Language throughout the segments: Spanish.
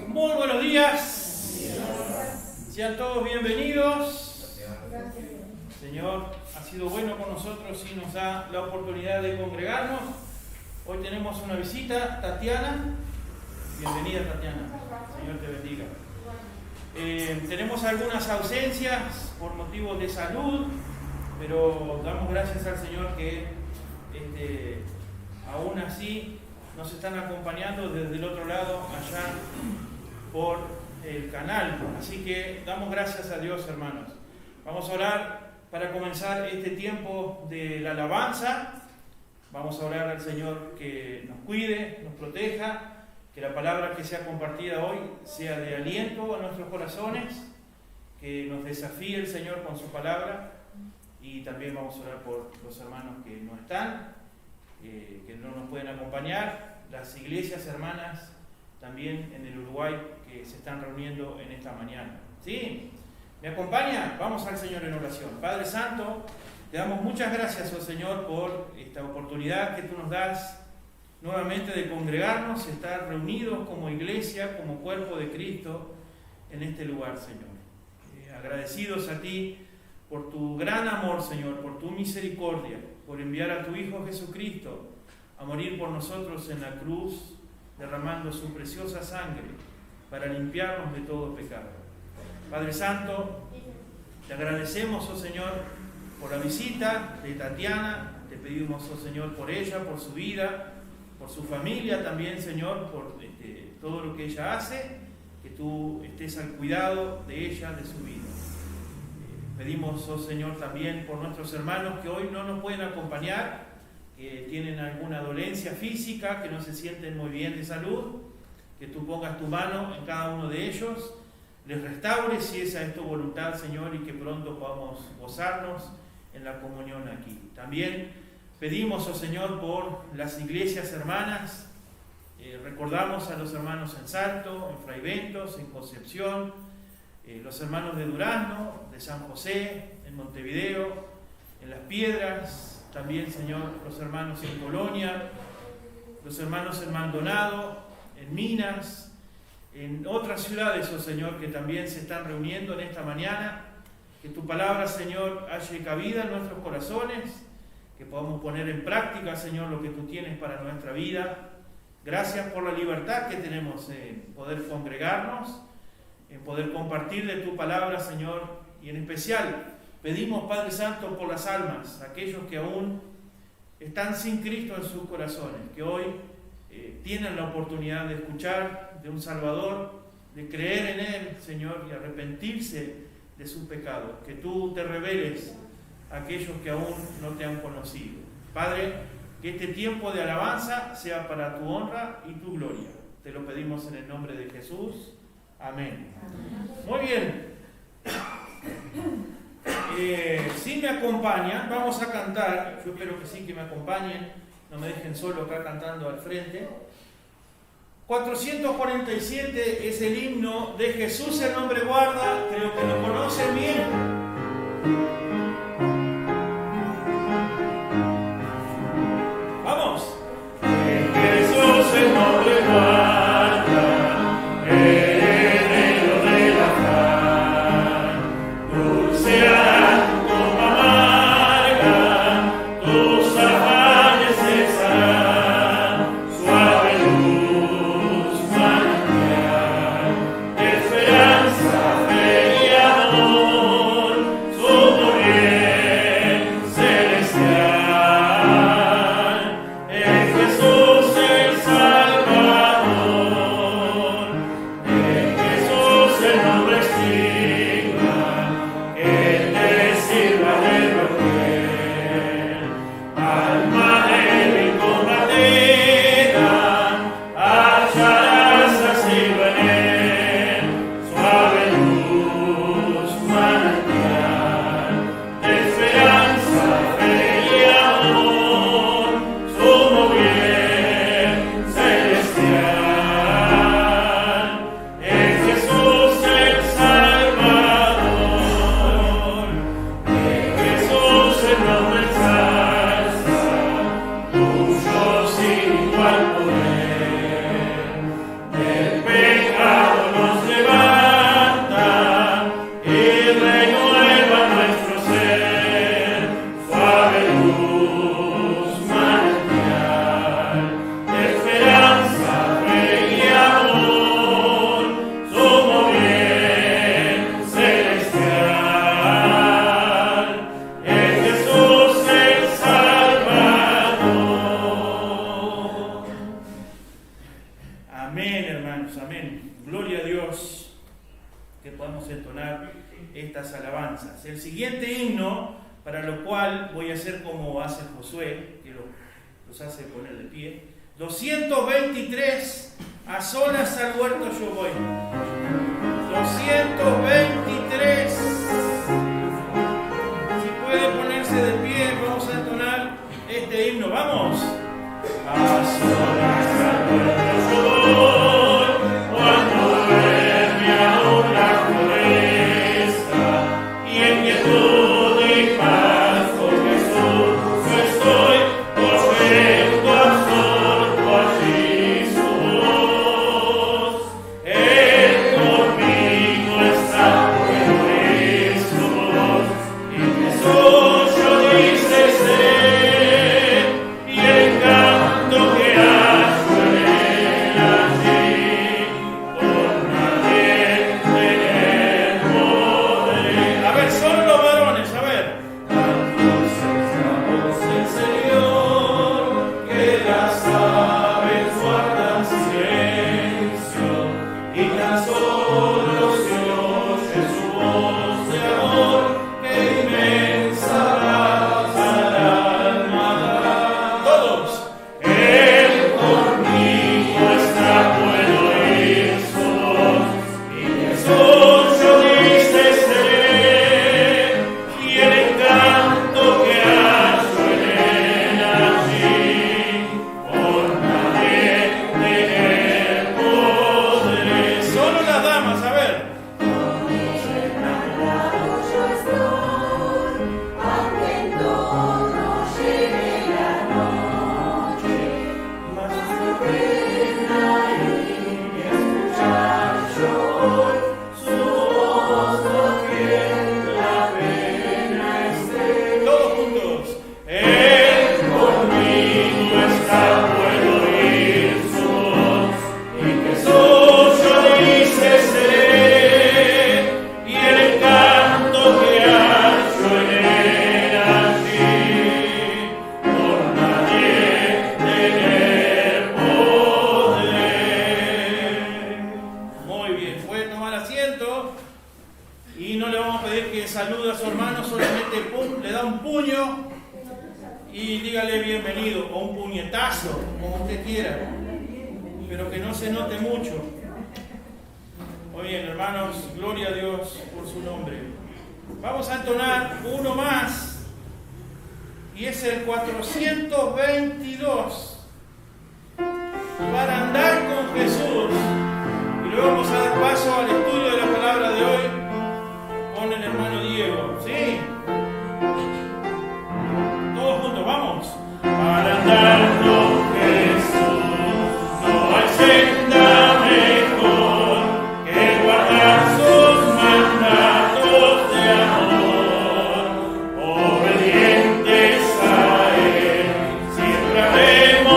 Muy buenos días. Sean todos bienvenidos. El Señor ha sido bueno con nosotros y nos da la oportunidad de congregarnos. Hoy tenemos una visita, Tatiana. Bienvenida, Tatiana. Señor te bendiga. Tenemos algunas ausencias por motivos de salud, pero damos gracias al Señor que aún así nos están acompañando desde el otro lado, allá por el canal. Así que damos gracias a Dios, hermanos. Vamos a orar para comenzar este tiempo de la alabanza. Vamos a orar al Señor que nos cuide, nos proteja, que la palabra que sea compartida hoy sea de aliento a nuestros corazones, que nos desafíe el Señor con su palabra. Y también vamos a orar por los hermanos que no están, que no nos pueden acompañar, las iglesias hermanas también en el Uruguay que se están reuniendo en esta mañana. ¿Sí? ¿Me acompaña? Vamos al Señor en oración. Padre Santo, te damos muchas gracias, oh Señor, por esta oportunidad que tú nos das nuevamente de congregarnos, estar reunidos como iglesia, como cuerpo de Cristo en este lugar, Señor. Agradecidos a ti por tu gran amor, Señor, por tu misericordia, por enviar a tu Hijo Jesucristo a morir por nosotros en la cruz, derramando su preciosa sangre para limpiarnos de todo pecado. Padre Santo, te agradecemos, oh Señor, por la visita de Tatiana. Te pedimos, oh Señor, por ella, por su vida, por su familia también, Señor, por todo lo que ella hace, que tú estés al cuidado de ella, de su vida. Pedimos, oh Señor, también por nuestros hermanos que hoy no nos pueden acompañar, que tienen alguna dolencia física, que no se sienten muy bien de salud, que tú pongas tu mano en cada uno de ellos, les restaures si esa es tu voluntad, Señor, y que pronto podamos gozarnos en la comunión aquí. También pedimos, oh Señor, por las iglesias hermanas. Recordamos a los hermanos en Salto, en Fraiventos, en Concepción, los hermanos de Durazno, de San José, en Montevideo, en Las Piedras, también, Señor, los hermanos en Colonia, los hermanos en Maldonado, en Minas, en otras ciudades, oh Señor, que también se están reuniendo en esta mañana. Que tu palabra, Señor, haya cabida en nuestros corazones, que podamos poner en práctica, Señor, lo que tú tienes para nuestra vida. Gracias por la libertad que tenemos en poder congregarnos, en poder compartir de tu palabra, Señor, y en especial pedimos, Padre Santo, por las almas, aquellos que aún están sin Cristo en sus corazones, que hoy tienen la oportunidad de escuchar de un Salvador, de creer en Él, Señor, y arrepentirse de sus pecados, que tú te reveles a aquellos que aún no te han conocido. Padre, que este tiempo de alabanza sea para tu honra y tu gloria. Te lo pedimos en el nombre de Jesús. Amén. Muy bien. Si me acompañan, vamos a cantar. Yo espero que sí, que me acompañen. No me dejen solo acá cantando al frente. 447 es el himno de Jesús el hombre guarda. Creo que lo conocen bien. Esperanza, fe y amor, su Amén. Gloria a Dios que podamos entonar estas alabanzas. El siguiente himno, para lo cual voy a hacer como hace Josué, que los hace poner de pie. 223, a solas al huerto yo voy. 223. Si puede ponerse de pie, vamos a entonar este himno. ¡Vamos! A solas al huerto yo voy, cuando duerme aún la floresta, y en quietud y paz con Jesús yo estoy, oyendo absorto allí su voz. Él conmigo está, puedo oír su voz, y Jesús yo dice ser, y el canto que hallo en él allí, por nadie tener podré. A ver, son los varones, a ver. La voz del Señor, que las aves guardan silencio, y tan solo se oye su voz de amor, que inmensa paz al alma da. Todos. Él conmigo está, puedo oír su voz, y Jesús yo dice ser, y el encanto que hallo en él allí, por nadie tener podré. Solo las damas, a ver. Todos juntos. Él conmigo está, puedo oír su voz, y Jesús yo dice ser, y el encanto que hallo en él allí, por nadie tener podré. Muy bien, puede tomar asiento. Y no le vamos a pedir que salude a su hermano, solamente le da un puño y dígale bienvenido, o un puñetazo, como usted quiera, pero que no se note mucho. Muy bien, hermanos, gloria a Dios por su nombre. Vamos a entonar uno más, y es el 422, para andar con Jesús. Y luego vamos a dar paso al estudio de la palabra de hoy con el hermano Diego. ¿Sí? Todos juntos, vamos. Para andar con Jesús no hay senda mejor que guardar sus mandatos de amor. Obedientes a Él, siempre haremos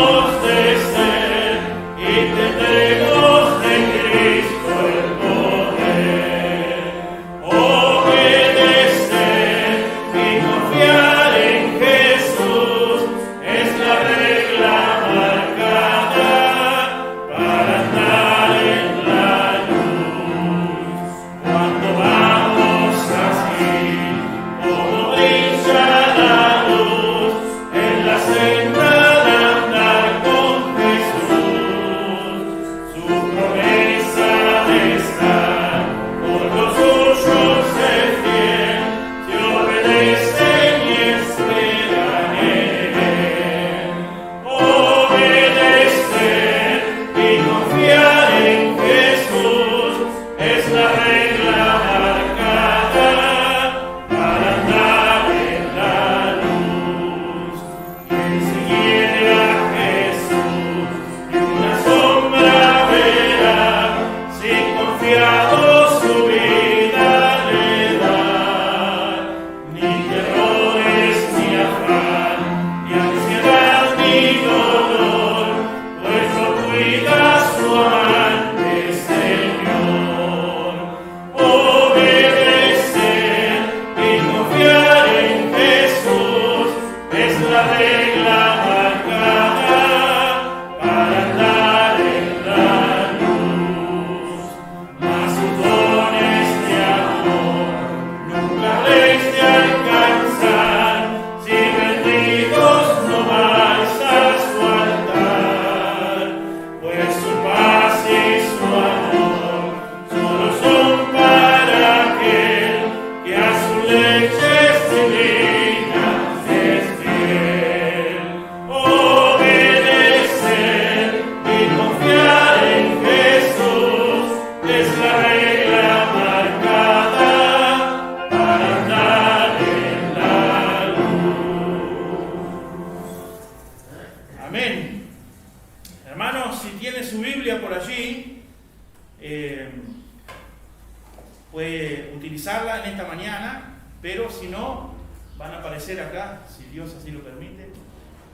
puede utilizarla en esta mañana, pero si no, van a aparecer acá, si Dios así lo permite,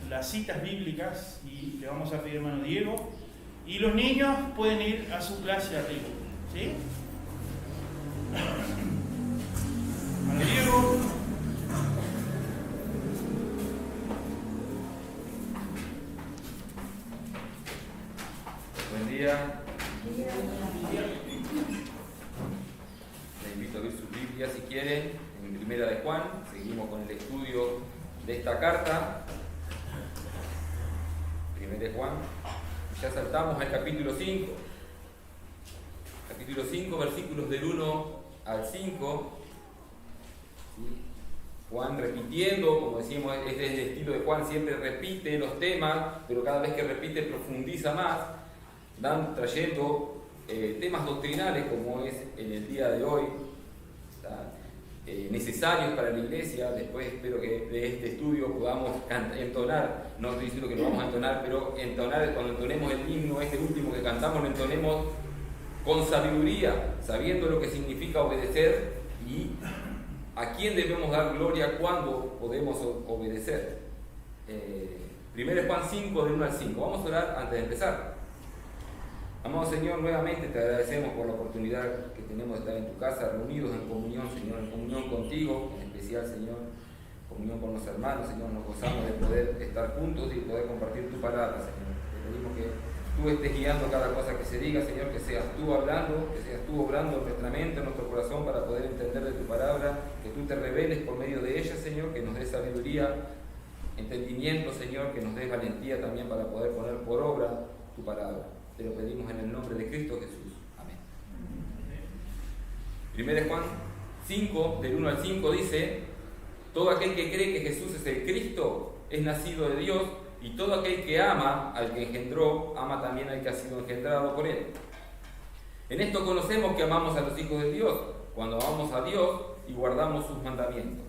las citas bíblicas, y le vamos a pedir hermano Diego, y los niños pueden ir a su clase arriba, ¿sí? Hermano Diego. Buen día. Les invito a abrir sus Biblias si quieren, en Primera de Juan. Seguimos con el estudio de esta carta. Primera de Juan. Ya saltamos al capítulo 5. Capítulo 5, versículos del 1 al 5. Juan repitiendo, como decíamos, este es el estilo de Juan, siempre repite los temas, pero cada vez que repite profundiza más, trayendo temas doctrinales, como es en el día de hoy, necesarios para la iglesia. Después espero que de este estudio podamos entonar, no estoy diciendo que lo vamos a entonar, pero entonar, cuando entonemos el himno, este último que cantamos, lo entonemos con sabiduría, sabiendo lo que significa obedecer y a quién debemos dar gloria cuando podemos obedecer. Primero es Juan 5, del 1 al 5. Vamos a orar antes de empezar. Amado Señor, nuevamente te agradecemos por la oportunidad que tenemos de estar en tu casa, reunidos en comunión, Señor, en comunión contigo, en especial, Señor, comunión con los hermanos, Señor, nos gozamos de poder estar juntos y poder compartir tu palabra, Señor. Te pedimos que tú estés guiando cada cosa que se diga, Señor, que seas tú hablando, que seas tú obrando en nuestra mente, en nuestro corazón, para poder entender de tu palabra, que tú te reveles por medio de ella, Señor, que nos des sabiduría, entendimiento, Señor, que nos des valentía también para poder poner por obra tu palabra. Te lo pedimos en el nombre de Cristo Jesús. Amén. Primero Juan 5, del 1 al 5 dice: todo aquel que cree que Jesús es el Cristo es nacido de Dios, y todo aquel que ama al que engendró, ama también al que ha sido engendrado por él. En esto conocemos que amamos a los hijos de Dios, cuando amamos a Dios y guardamos sus mandamientos.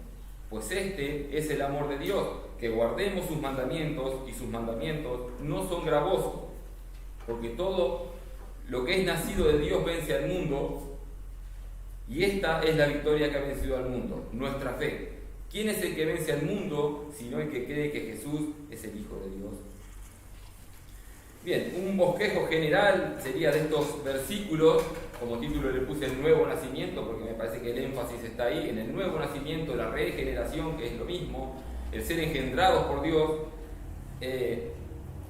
Pues este es el amor de Dios, que guardemos sus mandamientos, y sus mandamientos no son gravosos, porque todo lo que es nacido de Dios vence al mundo, y esta es la victoria que ha vencido al mundo, nuestra fe. ¿Quién es el que vence al mundo, sino el que cree que Jesús es el Hijo de Dios? Bien, un bosquejo general sería de estos versículos. Como título le puse el nuevo nacimiento, porque me parece que el énfasis está ahí, en el nuevo nacimiento, la regeneración, que es lo mismo, el ser engendrados por Dios.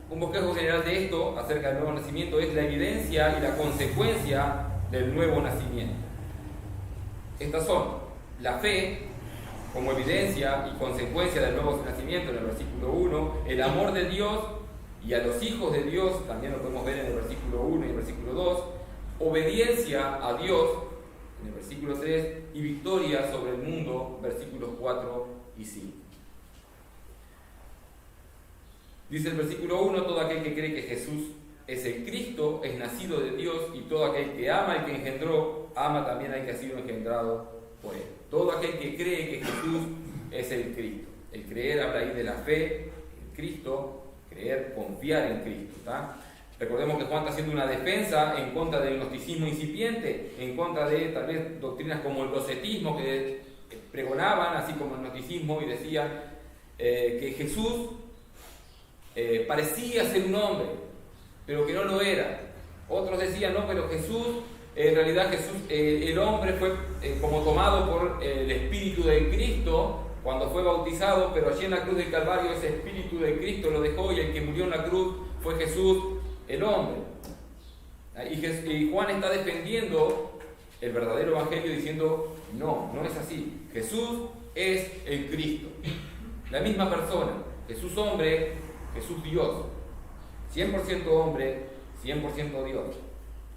Un bosquejo general de esto, acerca del nuevo nacimiento, es la evidencia y la consecuencia del nuevo nacimiento. Estas son la fe como evidencia y consecuencia del nuevo nacimiento en el versículo 1, el amor de Dios y a los hijos de Dios, también lo podemos ver en el versículo 1 y el versículo 2, obediencia a Dios en el versículo 3 y victoria sobre el mundo, versículos 4 y 5. Dice el versículo 1: todo aquel que cree que Jesús es el Cristo es nacido de Dios, y todo aquel que ama al que engendró, ama también al que ha sido engendrado por él. Todo aquel que cree que Jesús es el Cristo. El creer habla ahí de la fe en Cristo, creer, confiar en Cristo, ¿tá? Recordemos que Juan está haciendo una defensa en contra del gnosticismo incipiente, en contra de tal vez doctrinas como el docetismo que pregonaban, así como el gnosticismo, y decían que Jesús parecía ser un hombre, pero que no lo era. Otros decían, no, pero Jesús, en realidad Jesús, el hombre fue como tomado por el Espíritu de Cristo cuando fue bautizado, pero allí en la cruz del Calvario ese Espíritu de Cristo lo dejó, y el que murió en la cruz fue Jesús, el hombre. Y Juan está defendiendo el verdadero evangelio diciendo, no, no es así. Jesús es el Cristo, la misma persona. Jesús hombre, Jesús Dios, 100% hombre, 100% Dios.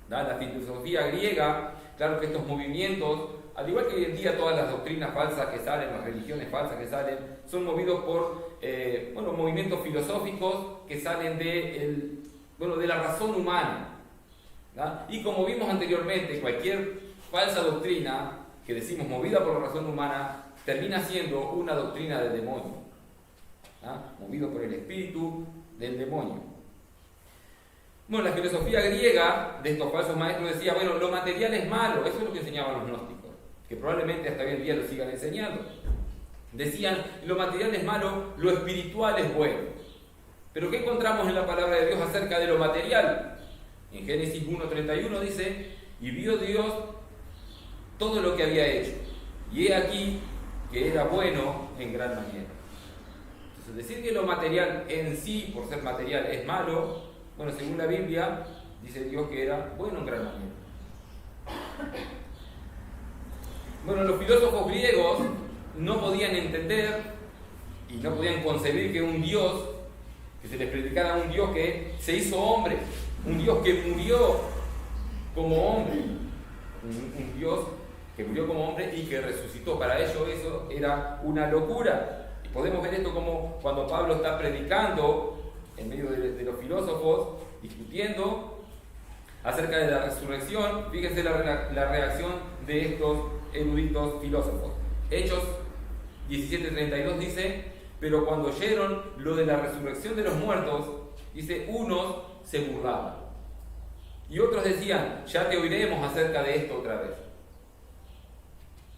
La filosofía griega, claro que estos movimientos, al igual que hoy en día todas las doctrinas falsas que salen, las religiones falsas que salen, son movidos por movimientos filosóficos que salen de la razón humana. ¿Da? Y como vimos anteriormente, cualquier falsa doctrina que decimos movida por la razón humana termina siendo una doctrina del demonio, ¿da? Movido por el espíritu del demonio. Bueno, la filosofía griega de estos falsos maestros decía, bueno, lo material es malo, eso es lo que enseñaban los gnósticos, que probablemente hasta hoy en día lo sigan enseñando. Decían, lo material es malo, lo espiritual es bueno. Pero ¿qué encontramos en la palabra de Dios acerca de lo material? En Génesis 1:31 dice, y vio Dios todo lo que había hecho, y he aquí que era bueno en gran manera. Entonces, decir que lo material en sí, por ser material, es malo, bueno, según la Biblia, dice Dios que era bueno en gran manera. Bueno, los filósofos griegos no podían entender y no podían concebir que un Dios, que se les predicara un Dios que se hizo hombre, un Dios que murió como hombre, un Dios que murió como hombre y que resucitó. Para ellos eso era una locura. Y podemos ver esto como cuando Pablo está predicando en medio de los filósofos, discutiendo acerca de la resurrección. Fíjense la reacción de estos eruditos filósofos. Hechos 17:32 dice, pero cuando oyeron lo de la resurrección de los muertos, dice, unos se burlaban y otros decían, ya te oiremos acerca de esto otra vez.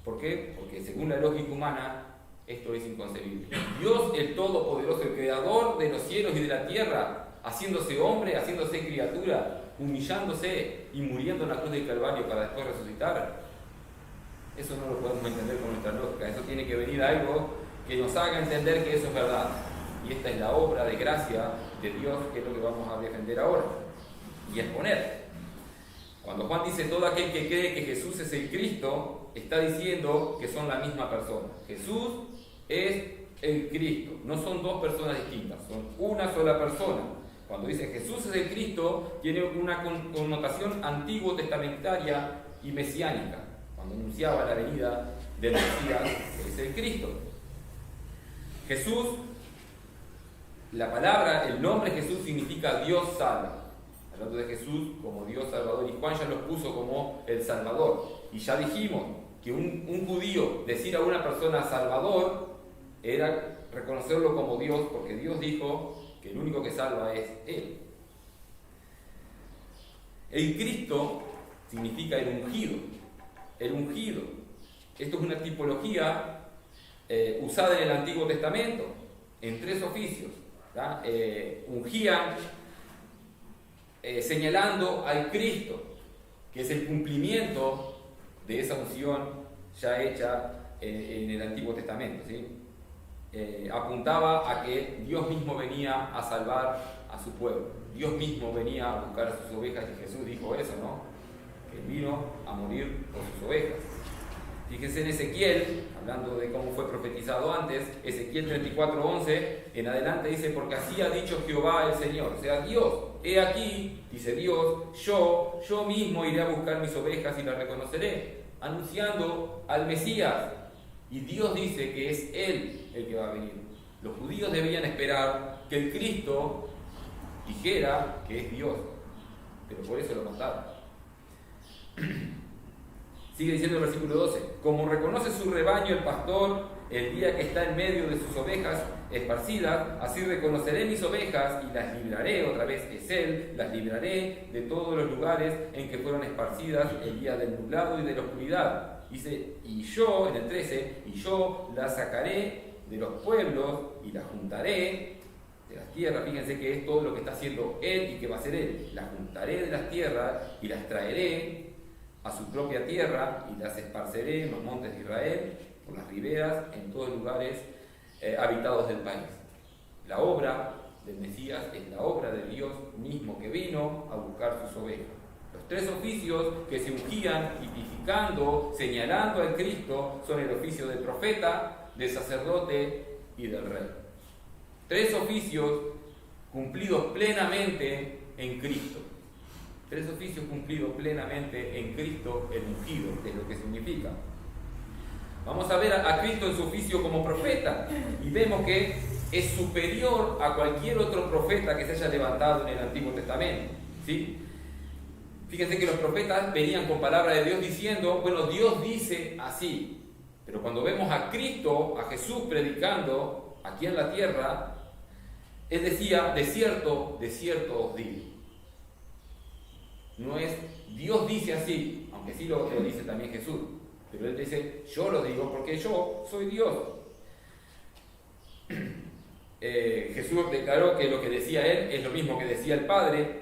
¿Por qué? Porque según la lógica humana esto es inconcebible. Dios el Todopoderoso, el Creador de los cielos y de la tierra, haciéndose hombre, haciéndose criatura, humillándose y muriendo en la cruz del Calvario para después resucitar. Eso no lo podemos entender con nuestra lógica. Eso tiene que venir algo que nos haga entender que eso es verdad. Y esta es la obra de gracia de Dios, que es lo que vamos a defender ahora y exponer. Cuando Juan dice todo aquel que cree que Jesús es el Cristo, está diciendo que son la misma persona. Jesús es el Cristo, no son dos personas distintas, son una sola persona. Cuando dice Jesús es el Cristo, tiene una connotación antiguo testamentaria y mesiánica, cuando anunciaba la venida del Mesías, que es el Cristo. Jesús, la palabra, el nombre Jesús significa Dios salva. Hablando de Jesús como Dios Salvador, y Juan ya los puso como el Salvador. Y ya dijimos que un judío decir a una persona Salvador era reconocerlo como Dios, porque Dios dijo que el único que salva es Él. El Cristo significa el ungido. El ungido. Esto es una tipología usada en el Antiguo Testamento, en 3 oficios. Ungían señalando al Cristo, que es el cumplimiento de esa unción ya hecha en el Antiguo Testamento, ¿sí? Apuntaba a que Dios mismo venía a salvar a su pueblo. Dios mismo venía a buscar a sus ovejas, y Jesús dijo eso, ¿no? Que vino a morir por sus ovejas. Fíjense en Ezequiel, hablando de cómo fue profetizado antes, Ezequiel 34:11, en adelante dice, porque así ha dicho Jehová el Señor, o sea, Dios, he aquí, dice Dios, yo mismo iré a buscar mis ovejas y las reconoceré, anunciando al Mesías. Y Dios dice que es Él el que va a venir. Los judíos debían esperar que el Cristo dijera que es Dios, pero por eso lo mataron. Sigue diciendo el versículo 12, como reconoce su rebaño el pastor el día que está en medio de sus ovejas esparcidas, así reconoceré mis ovejas y las libraré, otra vez es Él, las libraré de todos los lugares en que fueron esparcidas el día del nublado y de la oscuridad. Dice, y yo, en el 13, y yo las sacaré de los pueblos y las juntaré de las tierras. Fíjense que es todo lo que está haciendo Él y que va a hacer Él. Las juntaré de las tierras y las traeré a su propia tierra y las esparceré en los montes de Israel, por las riberas, en todos lugares habitados del país. La obra del Mesías es la obra de Dios mismo que vino a buscar sus ovejas. Los 3 oficios que se ungían tipificando, señalando al Cristo, son el oficio del profeta, del sacerdote y del rey. 3 oficios cumplidos plenamente en Cristo. 3 oficios cumplidos plenamente en Cristo, el ungido, es lo que significa. Vamos a ver a Cristo en su oficio como profeta y vemos que es superior a cualquier otro profeta que se haya levantado en el Antiguo Testamento, ¿sí? Fíjense que los profetas venían con palabra de Dios diciendo, bueno, Dios dice así, pero cuando vemos a Cristo, a Jesús predicando aquí en la tierra, Él decía, de cierto os digo. no es Dios dice así, aunque sí lo dice también Jesús, pero Él dice, yo lo digo porque yo soy Dios. Jesús declaró que lo que decía Él es lo mismo que decía el Padre.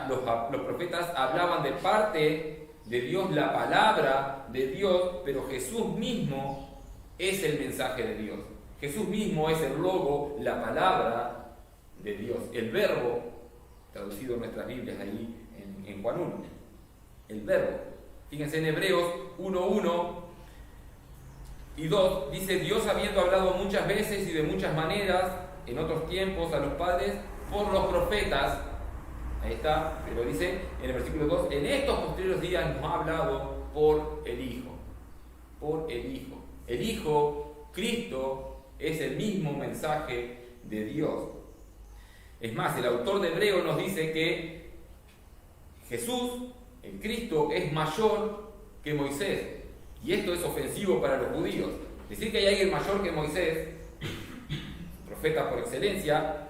Los profetas hablaban de parte de Dios, la palabra de Dios, pero Jesús mismo es el mensaje de Dios. Jesús mismo es el logo, la palabra de Dios, el verbo, traducido en nuestras Biblias ahí en Juan 1. El verbo. Fíjense en Hebreos 1:1 y 2, dice: Dios, habiendo hablado muchas veces y de muchas maneras en otros tiempos a los padres por los profetas, ahí está, pero dice en el versículo 2, en estos posteriores días nos ha hablado por el Hijo. Por el Hijo. El Hijo, Cristo, es el mismo mensaje de Dios. Es más, el autor de Hebreos nos dice que Jesús, el Cristo, es mayor que Moisés. Y esto es ofensivo para los judíos. Decir que hay alguien mayor que Moisés, profeta por excelencia,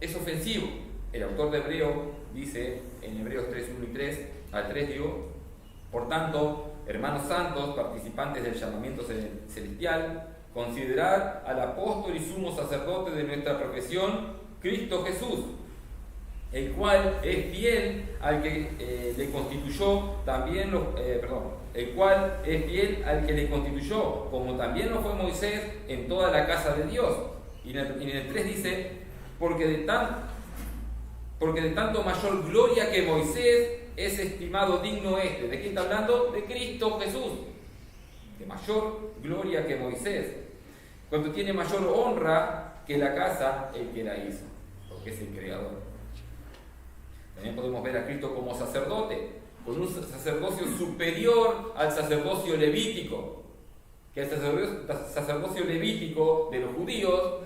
es ofensivo. El autor de Hebreos dice en Hebreos 3:1 y 3, al 3 digo: por tanto, hermanos santos, participantes del llamamiento celestial, considerad al apóstol y sumo sacerdote de nuestra profesión, Cristo Jesús, el cual es fiel al que le constituyó también el cual es fiel al que le constituyó, como también lo fue Moisés en toda la casa de Dios. Y en el 3 dice: porque de tanto mayor gloria que Moisés es estimado digno este. ¿De qué está hablando? De Cristo Jesús. De mayor gloria que Moisés. Cuando tiene mayor honra que la casa el que la hizo, porque es el creador. También podemos ver a Cristo como sacerdote, con un sacerdocio superior al sacerdocio levítico, que el sacerdocio levítico de los judíos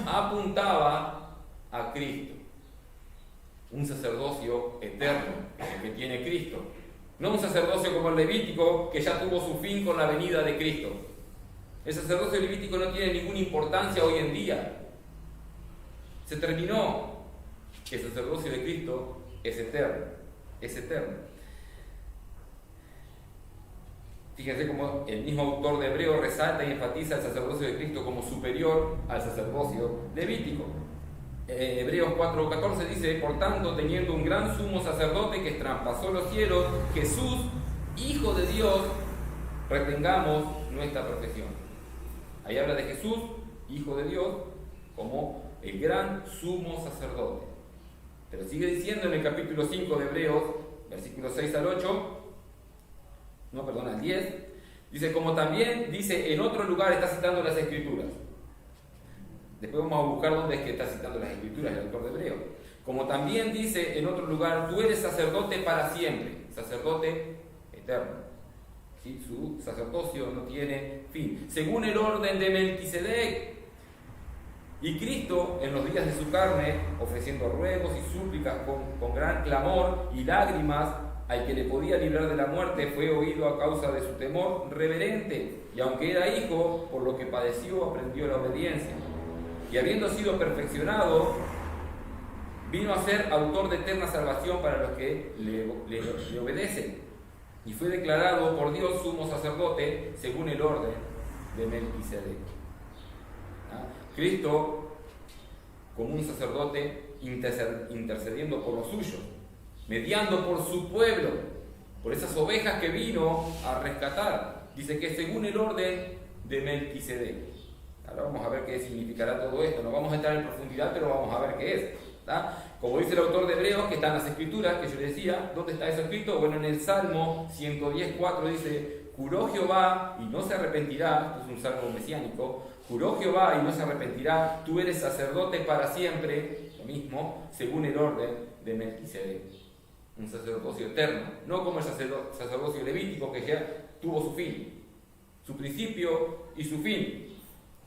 apuntaba a Cristo. Un sacerdocio eterno, el que tiene Cristo. No un sacerdocio como el levítico, que ya tuvo su fin con la venida de Cristo. El sacerdocio levítico no tiene ninguna importancia hoy en día. Se terminó. El sacerdocio de Cristo es eterno. Es eterno. Fíjense cómo el mismo autor de Hebreos resalta y enfatiza el sacerdocio de Cristo como superior al sacerdocio levítico. Hebreos 4:14 dice: por tanto, teniendo un gran sumo sacerdote que traspasó los cielos, Jesús, Hijo de Dios, retengamos nuestra profesión. Ahí habla de Jesús, Hijo de Dios, como el gran sumo sacerdote. Pero sigue diciendo en el capítulo 5 de Hebreos, versículos 6 al 10, dice: como también dice en otro lugar, está citando las Escrituras. Después vamos a buscar dónde es que está citando las Escrituras el autor de Hebreos. Como también dice en otro lugar: tú eres sacerdote para siempre, sacerdote eterno. ¿Sí? Su sacerdocio no tiene fin. Según el orden de Melquisedec. Y Cristo, en los días de su carne, ofreciendo ruegos y súplicas con gran clamor y lágrimas, al que le podía librar de la muerte, fue oído a causa de su temor reverente. Y aunque era hijo, por lo que padeció, aprendió la obediencia. Y habiendo sido perfeccionado, vino a ser autor de eterna salvación para los que le obedecen. Y fue declarado por Dios sumo sacerdote según el orden de Melquisedec. Cristo, como un sacerdote, intercediendo por los suyos, mediando por su pueblo, por esas ovejas que vino a rescatar. Dice que según el orden de Melquisedec. Ahora vamos a ver qué significará todo esto. No vamos a entrar en profundidad, pero vamos a ver qué es. ¿Tá? Como dice el autor de Hebreos, que están las Escrituras, que yo decía, ¿dónde está eso escrito? Bueno, en el Salmo 110:4 dice: juró Jehová y no se arrepentirá. Esto es un salmo mesiánico. Juró Jehová y no se arrepentirá, tú eres sacerdote para siempre, lo mismo, según el orden de Melquisedec. Un sacerdocio eterno, no como el sacerdocio levítico, que ya tuvo su fin, su principio y su fin.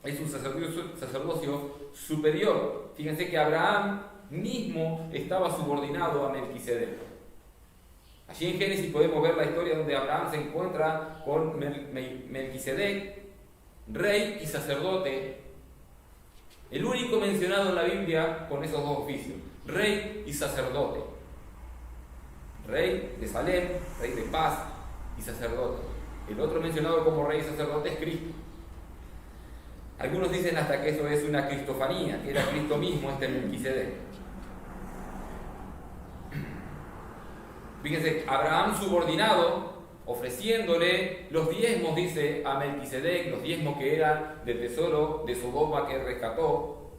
Es un sacerdocio superior. Fíjense que Abraham mismo estaba subordinado a Melquisedec. Allí en Génesis podemos ver la historia donde Abraham se encuentra con Melquisedec, rey y sacerdote, el único mencionado en la Biblia con esos dos oficios, rey y sacerdote. rey de Salem, rey de paz y sacerdote. El otro mencionado como rey y sacerdote es Cristo. Algunos dicen hasta que eso es una cristofanía, que era Cristo mismo, Melquisedec. Fíjense, Abraham subordinado, ofreciéndole los diezmos, dice a Melquisedec, los diezmos que eran del tesoro de Sodoma que rescató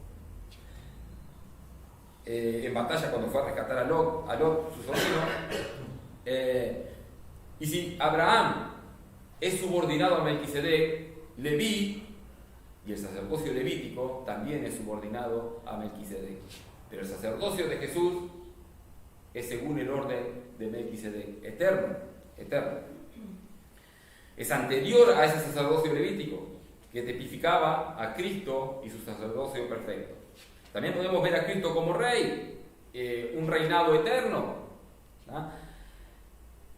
en batalla cuando fue a rescatar a Lot, su sobrino. Y si Abraham es subordinado a Melquisedec, Leví, y el sacerdocio levítico también es subordinado a Melquisedec. Pero el sacerdocio de Jesús es según el orden de Melquisedec, eterno. Es anterior a ese sacerdocio levítico que tipificaba a Cristo y su sacerdocio perfecto. También podemos ver a Cristo como rey, un reinado eterno. ¿No?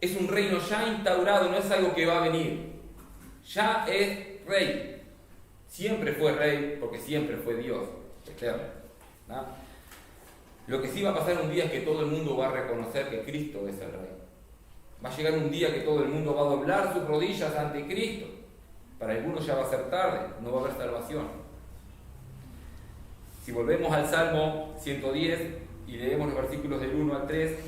Es un reino ya instaurado, no es algo que va a venir. Ya es rey. Siempre fue rey porque siempre fue Dios eterno. ¿No? Lo que sí va a pasar un día es que todo el mundo va a reconocer que Cristo es el rey. Va a llegar un día que todo el mundo va a doblar sus rodillas ante Cristo. Para algunos ya va a ser tarde, no va a haber salvación. Si volvemos al Salmo 110 y leemos los versículos del 1 al 3,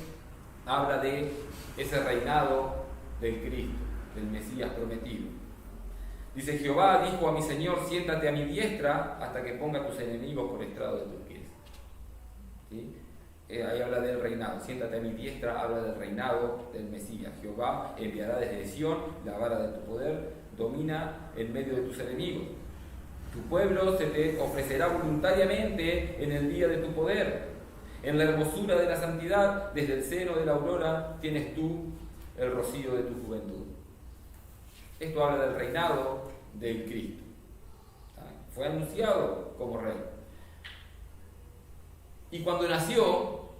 habla de ese reinado del Cristo, del Mesías prometido. Dice: Jehová dijo a mi Señor, siéntate a mi diestra hasta que ponga tus enemigos por estrado de tus pies. ¿Sí? Ahí habla del reinado. Siéntate a mi diestra, habla del reinado del Mesías. Jehová enviará desde Sión la vara de tu poder, domina en medio de tus enemigos. Tu pueblo se te ofrecerá voluntariamente en el día de tu poder. En la hermosura de la santidad, desde el seno de la aurora, tienes tú el rocío de tu juventud. Esto habla del reinado del Cristo. Fue anunciado como rey. Y cuando nació,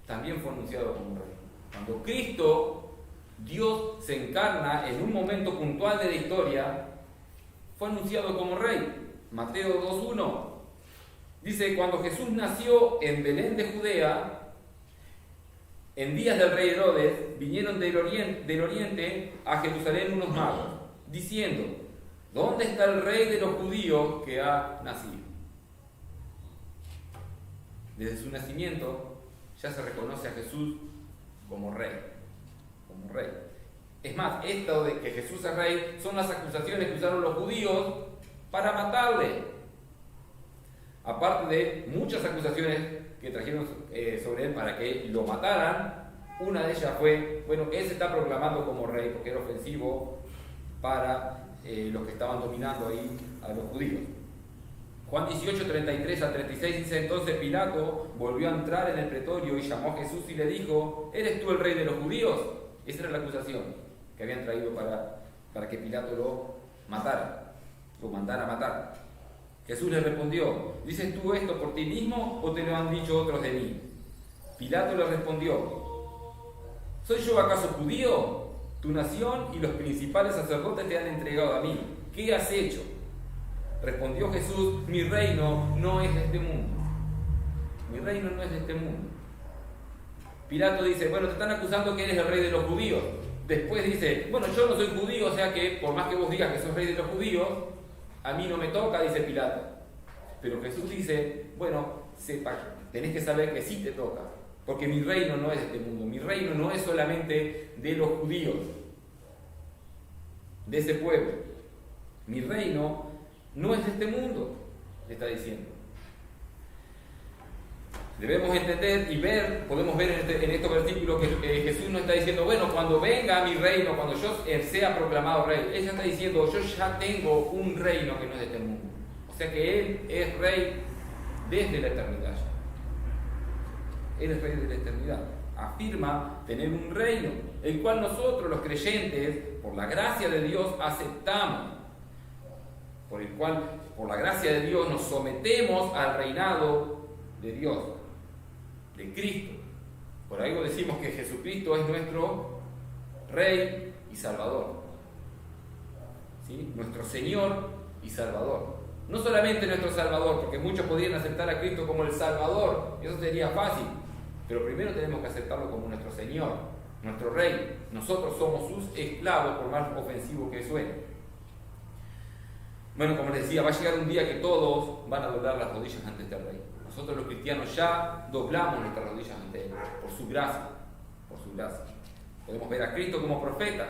también fue anunciado como rey. Cuando Cristo, Dios, se encarna en un momento puntual de la historia, fue anunciado como rey. Mateo 2:1 dice: cuando Jesús nació en Belén de Judea, en días del rey Herodes, vinieron del oriente a Jerusalén unos magos, diciendo: ¿dónde está el rey de los judíos que ha nacido? Desde su nacimiento ya se reconoce a Jesús como rey. Es más, esto de que Jesús es rey son las acusaciones que usaron los judíos para matarle. Aparte de muchas acusaciones que trajeron sobre él para que lo mataran, una de ellas fue: bueno, él se está proclamando como rey porque era ofensivo para los que estaban dominando ahí a los judíos. Juan 18, 33 al 36 dice: entonces Pilato volvió a entrar en el pretorio y llamó a Jesús y le dijo: ¿eres tú el rey de los judíos? Esa era la acusación que habían traído para que Pilato lo matara, lo mandara a matar. Jesús le respondió: ¿dices tú esto por ti mismo o te lo han dicho otros de mí? Pilato le respondió: ¿soy yo acaso judío? Tu nación y los principales sacerdotes te han entregado a mí. ¿Qué has hecho? Respondió Jesús: mi reino no es de este mundo. Mi reino no es de este mundo. Pilato dice: bueno, te están acusando que eres el rey de los judíos. Después dice: bueno, yo no soy judío, o sea que por más que vos digas que sos rey de los judíos, a mí no me toca, dice Pilato. Pero Jesús dice: bueno, tenés que saber que sí te toca, porque mi reino no es de este mundo. Mi reino no es solamente de los judíos, de ese pueblo. Mi reino no es de este mundo, le está diciendo. Debemos entender y ver, podemos ver en estos versículos que Jesús no está diciendo: bueno, cuando venga mi reino, cuando yo sea proclamado rey. Él ya está diciendo: yo ya tengo un reino que no es de este mundo. O sea que Él es rey desde la eternidad. Él es rey de la eternidad. Afirma tener un reino, el cual nosotros los creyentes, por la gracia de Dios, aceptamos. Por el cual, por la gracia de Dios, nos sometemos al reinado de Dios, de Cristo. Por algo decimos que Jesucristo es nuestro Rey y Salvador. ¿Sí? Nuestro Señor y Salvador. No solamente nuestro Salvador, porque muchos podrían aceptar a Cristo como el Salvador, eso sería fácil. Pero primero tenemos que aceptarlo como nuestro Señor, nuestro Rey. Nosotros somos sus esclavos, por más ofensivo que suene. Bueno, como les decía, va a llegar un día que todos van a doblar las rodillas ante este Rey. Nosotros los cristianos ya doblamos nuestras rodillas ante Él, por su gracia, por su gracia. Podemos ver a Cristo como profeta,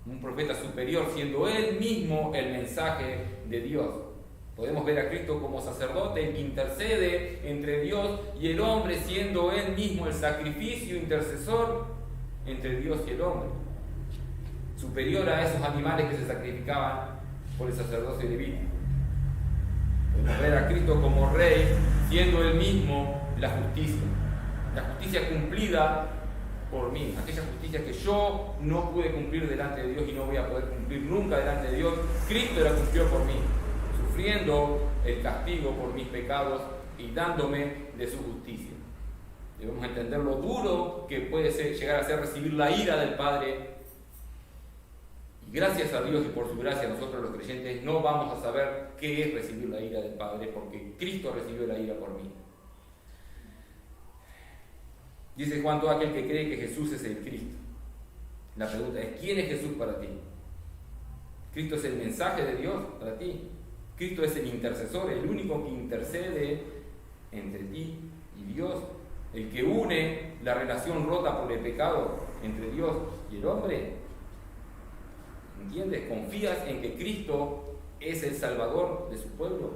un profeta superior, siendo Él mismo el mensaje de Dios. Podemos ver a Cristo como sacerdote que intercede entre Dios y el hombre, siendo Él mismo el sacrificio intercesor entre Dios y el hombre, superior a esos animales que se sacrificaban por el sacerdocio levítico. Podemos ver a Cristo como Rey, siendo Él mismo la justicia cumplida por mí, aquella justicia que yo no pude cumplir delante de Dios y no voy a poder cumplir nunca delante de Dios. Cristo la cumplió por mí, sufriendo el castigo por mis pecados y dándome de su justicia. Debemos entender lo duro que puede llegar a ser recibir la ira del Padre. Y gracias a Dios y por su gracia, nosotros los creyentes no vamos a saber qué es recibir la ira del Padre, porque Cristo recibió la ira por mí. Dice Juan, todo aquel que cree que Jesús es el Cristo. La pregunta es, ¿quién es Jesús para ti? Cristo es el mensaje de Dios para ti. Cristo es el intercesor, el único que intercede entre ti y Dios, el que une la relación rota por el pecado entre Dios y el hombre. ¿Entiendes? ¿Confías en que Cristo es el Salvador de su pueblo?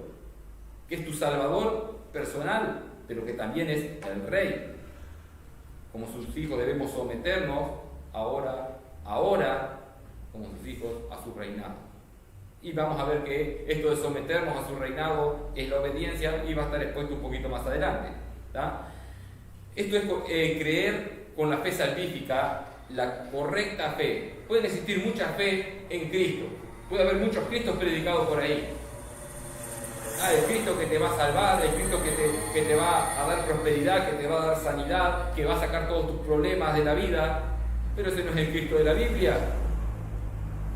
Que es tu Salvador personal, pero que también es el Rey. Como sus hijos debemos someternos ahora, como sus hijos, a su reinado. Y vamos a ver que esto de someternos a su reinado es la obediencia y va a estar expuesto un poquito más adelante. ¿Tá? Esto es creer con la fe salvífica, la correcta fe. Puede existir mucha fe en Cristo. Puede haber muchos Cristos predicados por ahí. El Cristo que te va a salvar, el Cristo que te va a dar prosperidad, que te va a dar sanidad, que va a sacar todos tus problemas de la vida. Pero ese no es el Cristo de la Biblia.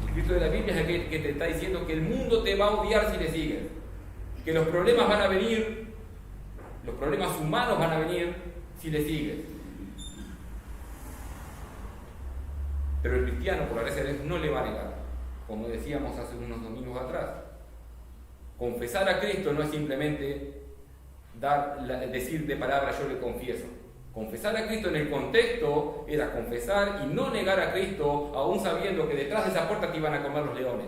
El Cristo de la Biblia es aquel que te está diciendo que el mundo te va a odiar si le sigues. Que los problemas van a venir, los problemas humanos van a venir si le sigues. Pero el cristiano, por la gracia de Dios, no le va a negar, como decíamos hace unos domingos atrás. Confesar a Cristo no es simplemente decir de palabra yo le confieso. Confesar a Cristo en el contexto era confesar y no negar a Cristo, aún sabiendo que detrás de esa puerta te iban a comer los leones.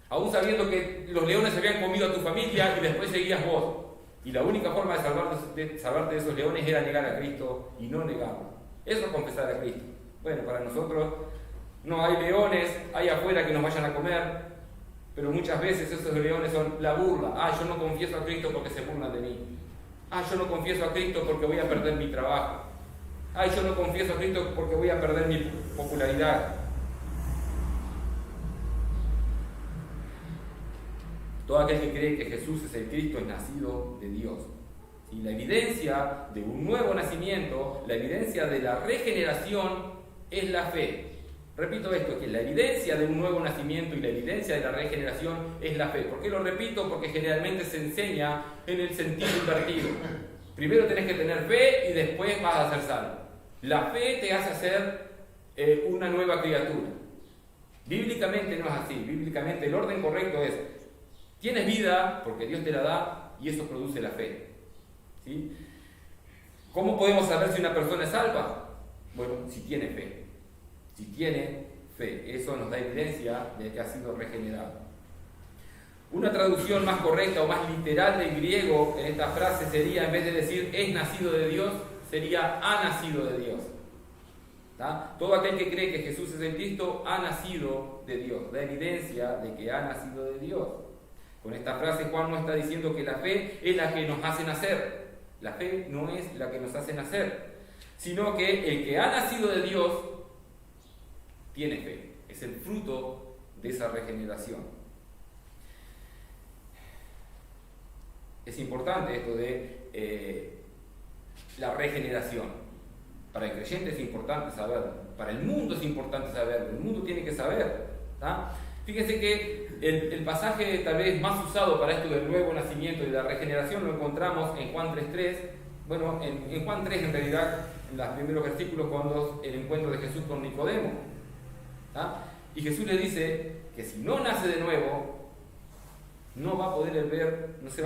Aún sabiendo que los leones se habían comido a tu familia y después seguías vos. Y la única forma de salvarte de esos leones era negar a Cristo y no negarlo. Eso es confesar a Cristo. Bueno, para nosotros no hay leones ahí afuera que nos vayan a comer, pero muchas veces esos leones son la burla. Yo no confieso a Cristo porque se burlan de mí. Yo no confieso a Cristo porque voy a perder mi trabajo. Yo no confieso a Cristo porque voy a perder mi popularidad. Todo aquel que cree que Jesús es el Cristo es nacido de Dios. Y la evidencia de un nuevo nacimiento, la evidencia de la regeneración es la fe. Repito esto, que la evidencia de un nuevo nacimiento y la evidencia de la regeneración es la fe. ¿Por qué lo repito? Porque generalmente se enseña en el sentido invertido. Primero tenés que tener fe y después vas a ser salvo. La fe te hace ser una nueva criatura. Bíblicamente no es así. Bíblicamente el orden correcto es: tienes vida porque Dios te la da y eso produce la fe. ¿Sí? ¿Cómo podemos saber si una persona es salva? Bueno, si tiene fe. Si tiene fe, eso nos da evidencia de que ha sido regenerado. Una traducción más correcta o más literal del griego en esta frase sería, en vez de decir es nacido de Dios, sería ha nacido de Dios. ¿Tá? Todo aquel que cree que Jesús es el Cristo ha nacido de Dios, da evidencia de que ha nacido de Dios. Con esta frase Juan no está diciendo que la fe es la que nos hace nacer. La fe no es la que nos hace nacer, sino que el que ha nacido de Dios tiene fe, es el fruto de esa regeneración. Es importante esto de la regeneración. Para el creyente es importante saberlo, para el mundo es importante saberlo, el mundo tiene que saber. ¿Tá? Fíjense que el pasaje tal vez más usado para esto del nuevo nacimiento y de la regeneración lo encontramos en Juan 3:3, Bueno, en Juan 3, en realidad, en los primeros versículos, cuando el encuentro de Jesús con Nicodemo. ¿Ah? Y Jesús le dice que si no nace de nuevo, no se va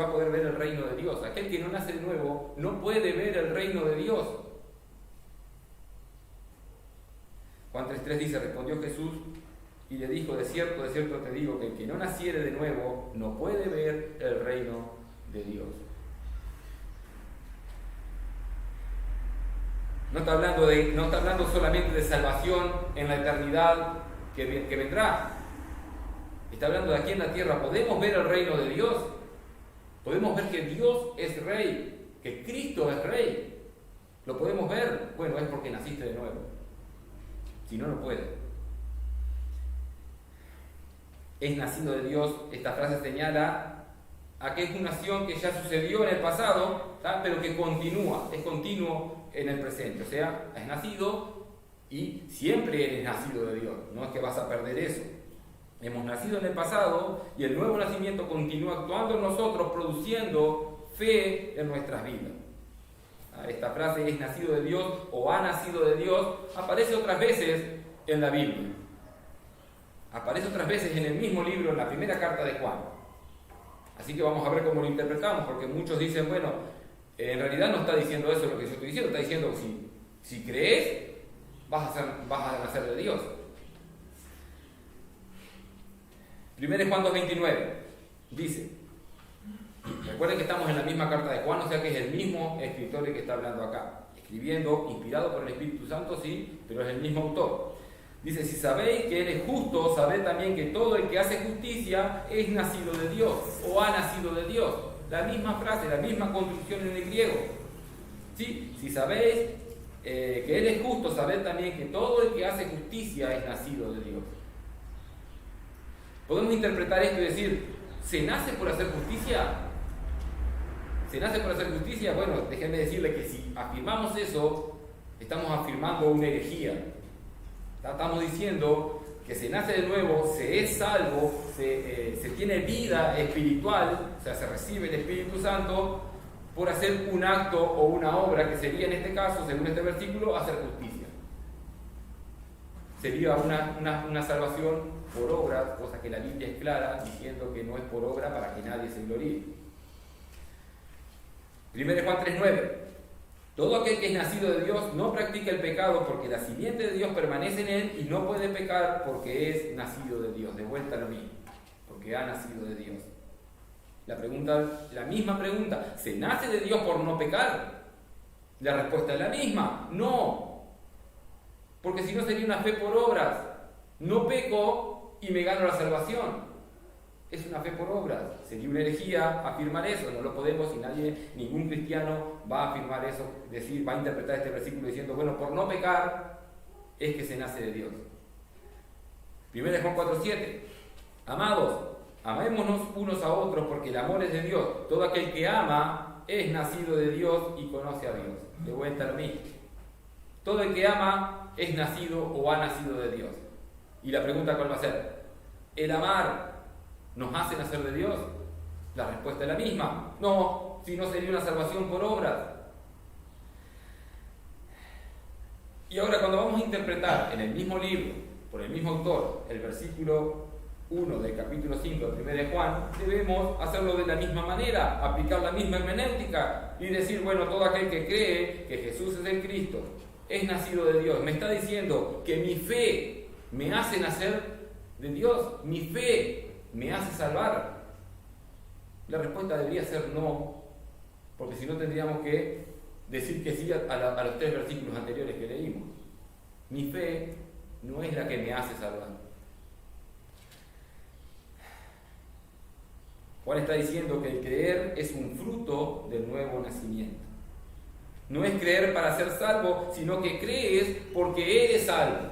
a poder ver el reino de Dios. Aquel que no nace de nuevo no puede ver el reino de Dios. Juan 3:3 dice, respondió Jesús y le dijo, de cierto te digo, que el que no naciere de nuevo no puede ver el reino de Dios. No está hablando solamente de salvación en la eternidad que vendrá. Está hablando de aquí en la tierra. Podemos ver el reino de Dios. Podemos ver que Dios es rey, que Cristo es rey. ¿Lo podemos ver? Bueno, es porque naciste de nuevo. Si no, no puede. Es nacido de Dios. Esta frase señala a que es una acción que ya sucedió en el pasado, ¿tá? Pero que continúa, es continuo en el presente. O sea, es nacido y siempre eres nacido de Dios. No es que vas a perder eso. Hemos nacido en el pasado y el nuevo nacimiento continúa actuando en nosotros, produciendo fe en nuestras vidas. Esta frase, es nacido de Dios o ha nacido de Dios, aparece otras veces en la Biblia. Aparece otras veces en el mismo libro, en la primera carta de Juan. Así que vamos a ver cómo lo interpretamos, porque muchos dicen, bueno, en realidad no está diciendo eso lo que yo estoy diciendo, está diciendo si crees, vas a nacer de Dios. 1 Juan 2:29 dice, recuerden que estamos en la misma carta de Juan, o sea que es el mismo escritor el que está hablando acá, escribiendo, inspirado por el Espíritu Santo, sí, pero es el mismo autor. Dice, si sabéis que Él es justo, sabed también que todo el que hace justicia es nacido de Dios, o ha nacido de Dios. La misma frase, la misma construcción en el griego. ¿Sí? Si sabéis que Él es justo, sabed también que todo el que hace justicia es nacido de Dios. Podemos interpretar esto y decir, ¿se nace por hacer justicia? ¿Se nace por hacer justicia? Bueno, déjenme decirle que si afirmamos eso, estamos afirmando una herejía. Estamos diciendo que se nace de nuevo, se es salvo, se tiene vida espiritual, o sea, se recibe el Espíritu Santo por hacer un acto o una obra que sería en este caso, según este versículo, hacer justicia. Sería una salvación por obra, cosa que la Biblia es clara, diciendo que no es por obra para que nadie se gloríe. 1 Juan 3:9. Todo aquel que es nacido de Dios no practica el pecado porque la simiente de Dios permanece en él y no puede pecar porque es nacido de Dios. De vuelta a lo mismo, porque ha nacido de Dios. La misma pregunta, ¿se nace de Dios por no pecar? La respuesta es la misma, no. Porque si no sería una fe por obras. No peco y me gano la salvación. Es una fe por obras. Sería una herejía afirmar eso. No lo podemos y ningún cristiano va a afirmar eso, va a interpretar este versículo diciendo, bueno, por no pecar es que se nace de Dios. 1 Juan 4:7. Amados, amémonos unos a otros porque el amor es de Dios. Todo aquel que ama es nacido de Dios y conoce a Dios. De vuelta a mí. Todo el que ama es nacido o ha nacido de Dios. Y la pregunta, ¿cuál va a ser? ¿El amar nos hace nacer de Dios? La respuesta es la misma. No, si no sería una salvación por obras. Y ahora cuando vamos a interpretar en el mismo libro, por el mismo autor, el versículo 1 del capítulo 5 de 1 de Juan, debemos hacerlo de la misma manera, aplicar la misma hermenéutica y decir, bueno, todo aquel que cree que Jesús es el Cristo, es nacido de Dios. Me está diciendo que mi fe me hace nacer de Dios, mi fe me hace salvar. La respuesta debería ser no, porque si no tendríamos que decir que sí a los 3 versículos anteriores que leímos. Mi fe no es la que me hace salvar. Juan está diciendo que el creer es un fruto del nuevo nacimiento. No es creer para ser salvo, sino que crees porque eres salvo.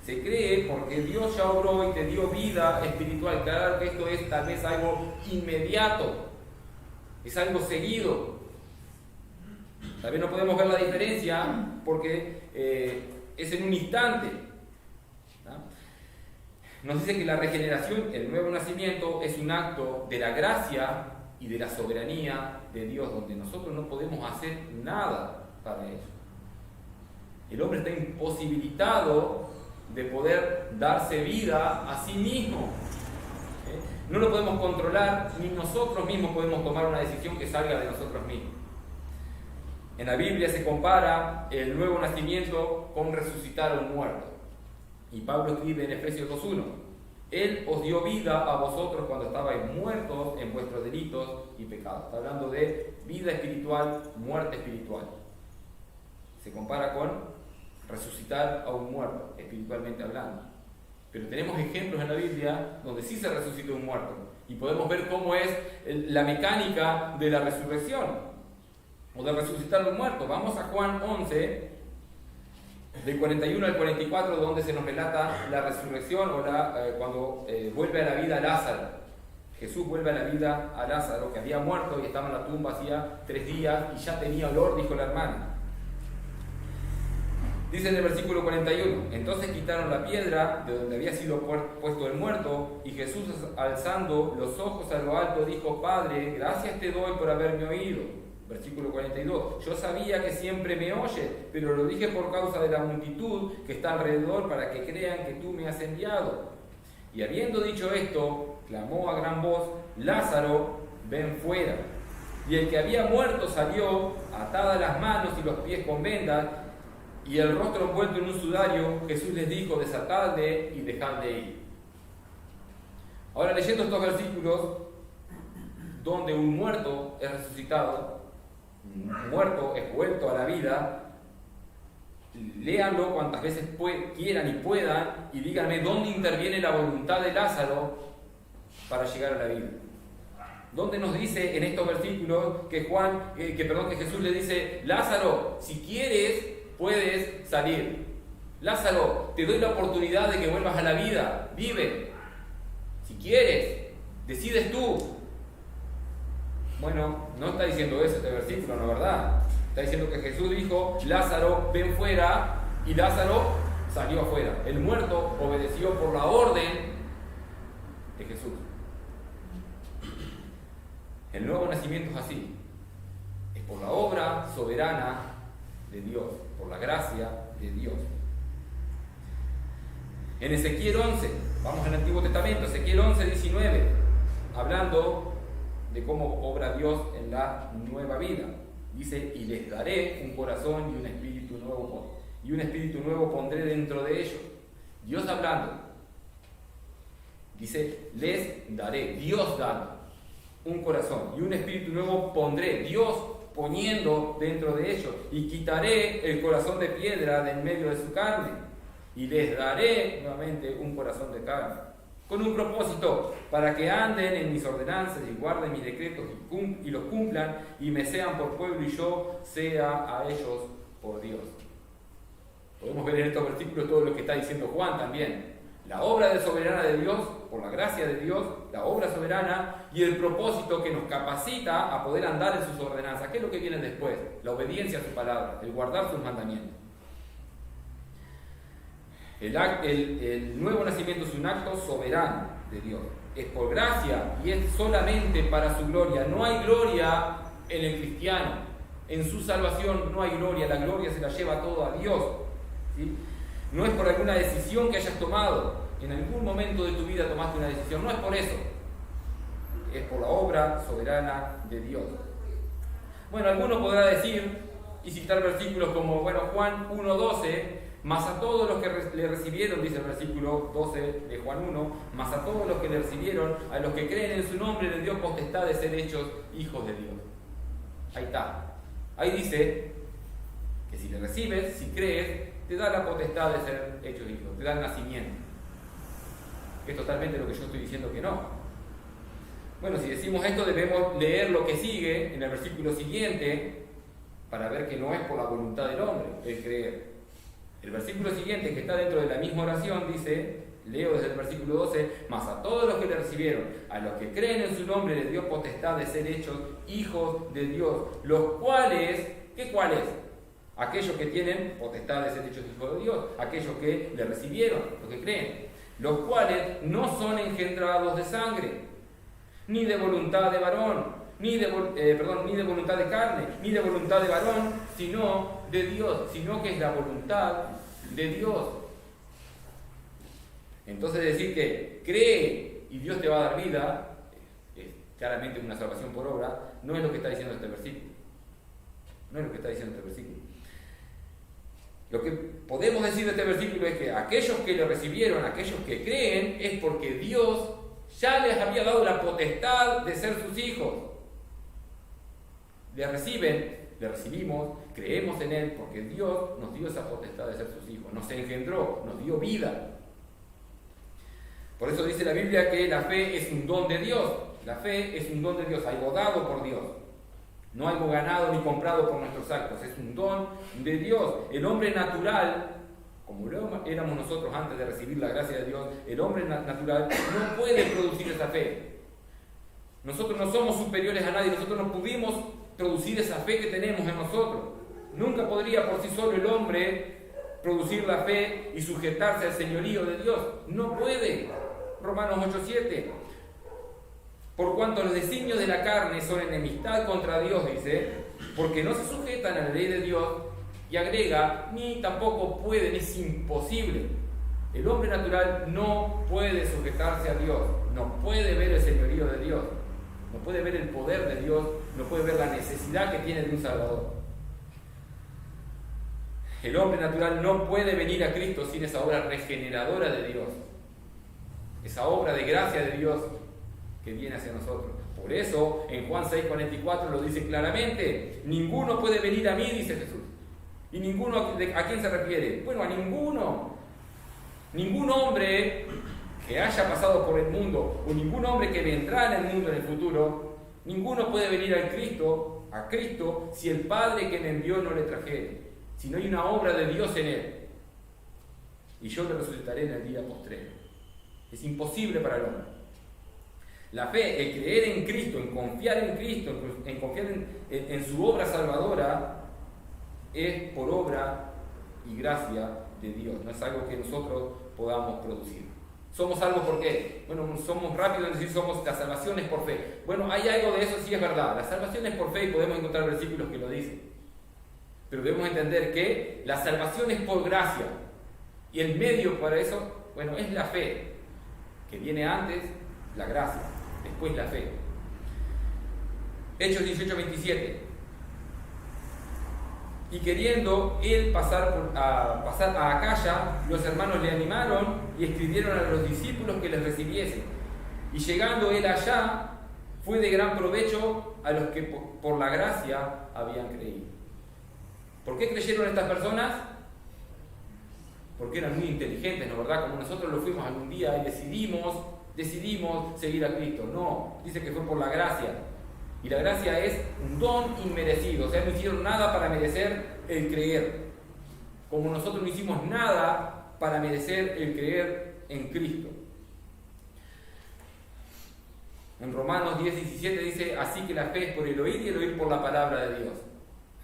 Se cree porque Dios ya obró y te dio vida espiritual. Claro que esto es tal vez algo inmediato, es algo seguido. Tal vez no podemos ver la diferencia porque es en un instante. Nos dice que la regeneración, el nuevo nacimiento, es un acto de la gracia y y de la soberanía de Dios, donde nosotros no podemos hacer nada para ello. El hombre está imposibilitado de poder darse vida a sí mismo. No lo podemos controlar, ni nosotros mismos podemos tomar una decisión que salga de nosotros mismos. En la Biblia se compara el nuevo nacimiento con resucitar a un muerto. Y Pablo escribe en Efesios 2:1: Él os dio vida a vosotros cuando estabais muertos en vuestros delitos y pecados. Está hablando de vida espiritual, muerte espiritual. Se compara con resucitar a un muerto, espiritualmente hablando. Pero tenemos ejemplos en la Biblia donde sí se resucitó un muerto. Y podemos ver cómo es la mecánica de la resurrección o de resucitar un muerto. Vamos a Juan 11, del 41 al 44, donde se nos relata la resurrección o cuando vuelve a la vida Lázaro. Jesús vuelve a la vida a Lázaro, que había muerto y estaba en la tumba hacía 3 días y ya tenía olor, dijo la hermana. Dice en el versículo 41: Entonces quitaron la piedra de donde había sido puesto el muerto, y Jesús, alzando los ojos a lo alto, dijo: Padre, gracias te doy por haberme oído. Versículo 42: Yo sabía que siempre me oyes, pero lo dije por causa de la multitud que está alrededor, para que crean que tú me has enviado. Y habiendo dicho esto, clamó a gran voz: Lázaro, ven fuera. Y el que había muerto salió, atadas las manos y los pies con vendas, y el rostro envuelto en un sudario. Jesús les dijo: Desatadle y dejadle ir. Ahora, leyendo estos versículos, donde un muerto es resucitado, un muerto es vuelto a la vida, léanlo cuantas veces quieran y puedan, y díganme dónde interviene la voluntad de Lázaro para llegar a la vida. ¿Dónde nos dice en estos versículos que Jesús le dice: Lázaro, si quieres, puedes salir? Lázaro, te doy la oportunidad de que vuelvas a la vida, vive. Si quieres, decides tú. Bueno, no está diciendo eso este versículo, ¿no es verdad? Está diciendo que Jesús dijo: Lázaro, ven fuera, y Lázaro salió afuera. El muerto obedeció por la orden de Jesús. El nuevo nacimiento es así. Es por la obra soberana de Dios, por la gracia de Dios. En Ezequiel 11, vamos al Antiguo Testamento, Ezequiel 11, 19, hablando de cómo obra Dios en la nueva vida. Dice: y les daré un corazón y un espíritu nuevo pondré dentro de ellos. Dios hablando. Dice: les daré, Dios dando un corazón y un espíritu nuevo pondré, Dios poniendo dentro de ellos, y quitaré el corazón de piedra de en medio de su carne, y les daré nuevamente un corazón de carne, con un propósito, para que anden en mis ordenanzas y guarden mis decretos y los cumplan, y me sean por pueblo y yo sea a ellos por Dios. Podemos ver en estos versículos todo lo que está diciendo Juan también. La obra de soberana de Dios, por la gracia de Dios, la obra soberana y el propósito que nos capacita a poder andar en sus ordenanzas. ¿Qué es lo que viene después? La obediencia a su palabra, el guardar sus mandamientos. El nuevo nacimiento es un acto soberano de Dios. Es por gracia y es solamente para su gloria. No hay gloria en el cristiano. En su salvación no hay gloria. La gloria se la lleva todo a Dios. ¿Sí? No es por alguna decisión que hayas tomado. En algún momento de tu vida tomaste una decisión. No es por eso. Es por la obra soberana de Dios. Bueno, alguno podrá decir y citar versículos como, Juan 1:12, mas a todos los que le recibieron, dice el versículo 12 de Juan 1, mas a todos los que le recibieron, a los que creen en su nombre, les dio potestad de ser hechos hijos de Dios. Ahí está. Ahí dice que si le recibes, si crees, te da la potestad de ser hechos hijos, te da el nacimiento. Es totalmente lo que yo estoy diciendo que no. Bueno, si decimos esto, debemos leer lo que sigue en el versículo siguiente para ver que no es por la voluntad del hombre el creer. El versículo siguiente, que está dentro de la misma oración, dice, leo desde el versículo 12, mas a todos los que le recibieron, a los que creen en su nombre, les dio potestad de ser hechos hijos de Dios, los cuales, ¿qué cuáles? Aquellos que tienen potestad de ser hechos hijos de Dios, aquellos que le recibieron, los que creen, los cuales no son engendrados de sangre, ni de voluntad de varón, ni de voluntad de carne, ni de voluntad de varón, sino de Dios, sino que es la voluntad de Dios. Entonces decir que cree y Dios te va a dar vida, es claramente una salvación por obra, no es lo que está diciendo este versículo. No es lo que está diciendo este versículo. Lo que podemos decir de este versículo es que aquellos que lo recibieron, aquellos que creen, es porque Dios ya les había dado la potestad de ser sus hijos. Le recibimos, creemos en Él, porque Dios nos dio esa potestad de ser sus hijos, nos engendró, nos dio vida. Por eso dice la Biblia que la fe es un don de Dios. La fe es un don de Dios, algo dado por Dios. No algo ganado ni comprado por nuestros actos, es un don de Dios. El hombre natural, como éramos nosotros antes de recibir la gracia de Dios, el hombre natural no puede producir esa fe. Nosotros no somos superiores a nadie, nosotros no pudimos producir esa fe que tenemos en nosotros. Nunca podría por sí solo el hombre producir la fe y sujetarse al señorío de Dios. No puede. Romanos 8:7. Por cuanto los designios de la carne son enemistad contra Dios, dice, porque no se sujetan a la ley de Dios, y agrega, ni tampoco pueden, es imposible. El hombre natural no puede sujetarse a Dios, no puede ver el señorío de Dios, no puede ver el poder de Dios, no puede ver la necesidad que tiene de un Salvador. El hombre natural no puede venir a Cristo sin esa obra regeneradora de Dios, esa obra de gracia de Dios que viene hacia nosotros. Por eso, en Juan 6:44 lo dice claramente, ninguno puede venir a mí, dice Jesús. ¿Y ninguno a quién se refiere? Bueno, a ninguno. Ningún hombre que haya pasado por el mundo, o ningún hombre que vendrá en el mundo en el futuro, ninguno puede venir a Cristo, si el Padre que me envió no le trajere, si no hay una obra de Dios en él. Y yo le resucitaré en el día postrero. Es imposible para el hombre. La fe, el creer en Cristo, en confiar en Cristo, en confiar en su obra salvadora, es por obra y gracia de Dios. No es algo que nosotros podamos producir. ¿Somos salvos por qué? Bueno, somos rápidos en decir la salvación es por fe. Bueno, hay algo de eso, sí es verdad. La salvación es por fe y podemos encontrar versículos que lo dicen. Pero debemos entender que la salvación es por gracia. Y el medio para eso, bueno, es la fe, que viene antes la gracia, después la fe. Hechos 18:27. Y queriendo él pasar a Acaya, los hermanos le animaron y escribieron a los discípulos que les recibiesen. Y llegando él allá, fue de gran provecho a los que por la gracia habían creído. ¿Por qué creyeron estas personas? Porque eran muy inteligentes, ¿no verdad? Como nosotros lo fuimos algún día y decidimos seguir a Cristo. No, dice que fue por la gracia. Y la gracia es un don inmerecido, o sea, no hicieron nada para merecer el creer. Como nosotros no hicimos nada para merecer el creer en Cristo. En Romanos 10:17 dice, así que la fe es por el oír y el oír por la palabra de Dios.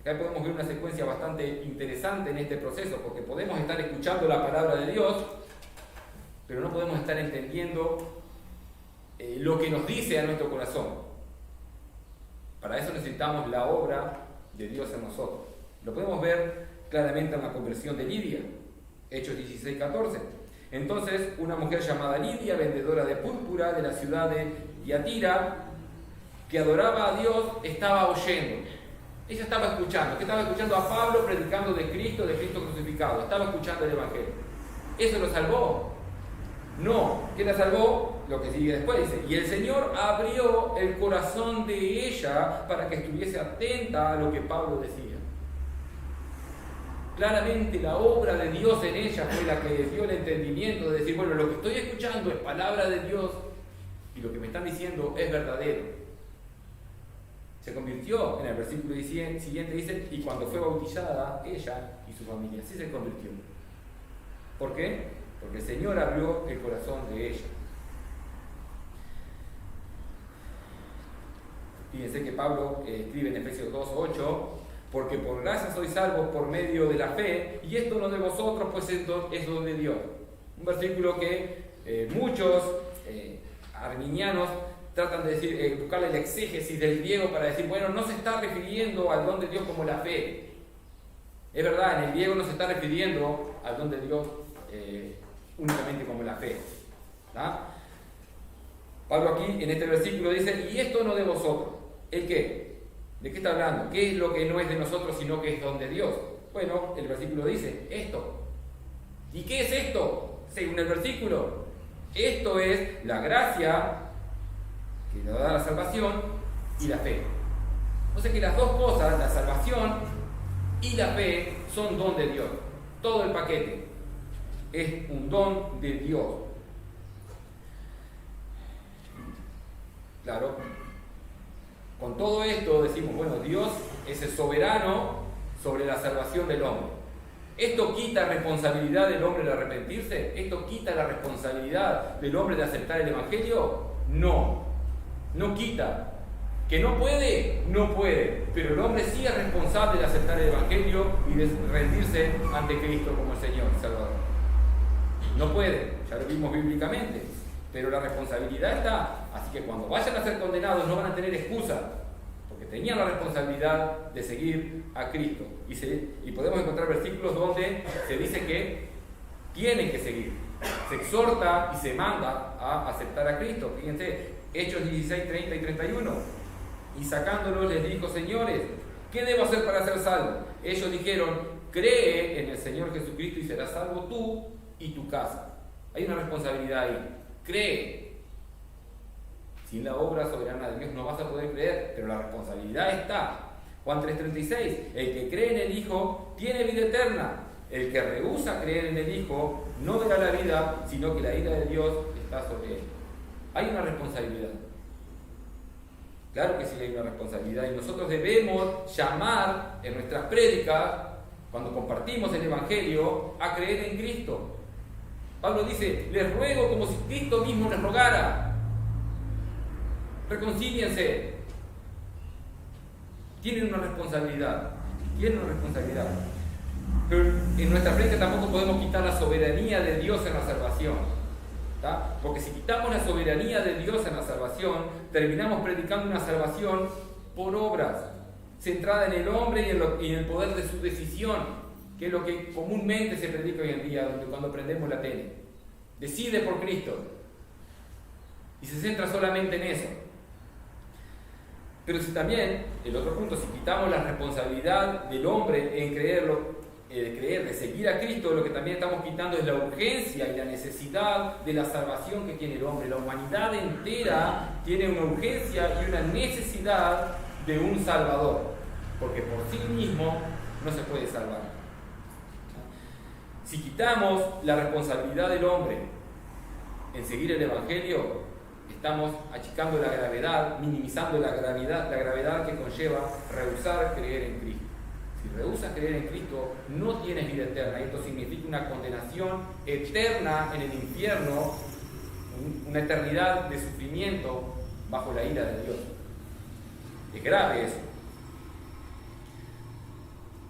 Acá podemos ver una secuencia bastante interesante en este proceso, porque podemos estar escuchando la palabra de Dios, pero no podemos estar entendiendo lo que nos dice a nuestro corazón. Para eso necesitamos la obra de Dios en nosotros. Lo podemos ver claramente en la conversión de Lidia, Hechos 16:14. Entonces, una mujer llamada Lidia, vendedora de púrpura de la ciudad de Tiatira, que adoraba a Dios, estaba oyendo. Ella estaba escuchando. ¿Qué estaba escuchando? A Pablo predicando de Cristo crucificado. Estaba escuchando el Evangelio. ¿Eso lo salvó? No. ¿Qué la salvó? Lo que sigue después dice, y el Señor abrió el corazón de ella para que estuviese atenta a lo que Pablo decía. Claramente la obra de Dios en ella fue la que le dio el entendimiento de decir, bueno, lo que estoy escuchando es palabra de Dios y lo que me están diciendo es verdadero. Se convirtió, en el versículo siguiente dice, y cuando fue bautizada ella y su familia, así se convirtió. ¿Por qué? Porque el Señor abrió el corazón de ella. Fíjense que Pablo escribe en Efesios 2:8, porque por gracia sois salvos por medio de la fe, y esto no de vosotros, pues es don de Dios. Un versículo que muchos arminianos tratan de decir, buscarle el exégesis del griego para decir, bueno, no se está refiriendo al don de Dios como la fe. Es verdad, en el griego no se está refiriendo al don de Dios únicamente como la fe. ¿Tá? Pablo aquí en este versículo dice, y esto no de vosotros. ¿El qué? ¿De qué está hablando? ¿Qué es lo que no es de nosotros sino que es don de Dios? Bueno, el versículo dice, esto. ¿Y qué es esto? Según el versículo, esto es la gracia que nos da la salvación y la fe. O sea que las dos cosas, la salvación y la fe, son don de Dios. Todo el paquete es un don de Dios. Claro, con todo esto decimos, bueno, Dios es el soberano sobre la salvación del hombre. ¿Esto quita responsabilidad del hombre de arrepentirse? ¿Esto quita la responsabilidad del hombre de aceptar el Evangelio? No, no quita. ¿Que no puede? No puede. Pero el hombre sí es responsable de aceptar el Evangelio y de rendirse ante Cristo como el Señor y Salvador. No puede, ya lo vimos bíblicamente, pero la responsabilidad está. Así que cuando vayan a ser condenados no van a tener excusa, porque tenían la responsabilidad de seguir a Cristo. Y podemos encontrar versículos donde se dice que tienen que seguir. Se exhorta y se manda a aceptar a Cristo. Fíjense, Hechos 16, 30 y 31. Y sacándolos les dijo, señores, ¿qué debo hacer para ser salvo? Ellos dijeron, cree en el Señor Jesucristo y serás salvo tú y tu casa. Hay una responsabilidad ahí. Cree. Sin la obra soberana de Dios no vas a poder creer, pero la responsabilidad está. Juan 3:36, el que cree en el Hijo tiene vida eterna. El que rehúsa creer en el Hijo no verá la vida, sino que la ira de Dios está sobre él. Hay una responsabilidad. Claro que sí hay una responsabilidad y nosotros debemos llamar en nuestras prédicas, cuando compartimos el Evangelio, a creer en Cristo. Pablo dice, les ruego como si Cristo mismo les rogara. Reconcíliense. Tienen una responsabilidad. Pero en nuestra frente tampoco podemos quitar la soberanía de Dios en la salvación. ¿Tá? Porque si quitamos la soberanía de Dios en la salvación, terminamos predicando una salvación por obras, centrada en el hombre y en el poder de su decisión, que es lo que comúnmente se predica hoy en día cuando prendemos la tele. Decide por Cristo. Y se centra solamente en eso. Pero si también, el otro punto, si quitamos la responsabilidad del hombre en creer, de seguir a Cristo, lo que también estamos quitando es la urgencia y la necesidad de la salvación que tiene el hombre. La humanidad entera tiene una urgencia y una necesidad de un Salvador, porque por sí mismo no se puede salvar. Si quitamos la responsabilidad del hombre en seguir el Evangelio, estamos achicando la gravedad, minimizando la gravedad que conlleva rehusar creer en Cristo. Si rehusas creer en Cristo, no tienes vida eterna. Y esto significa una condenación eterna en el infierno, una eternidad de sufrimiento bajo la ira de Dios. Es grave eso.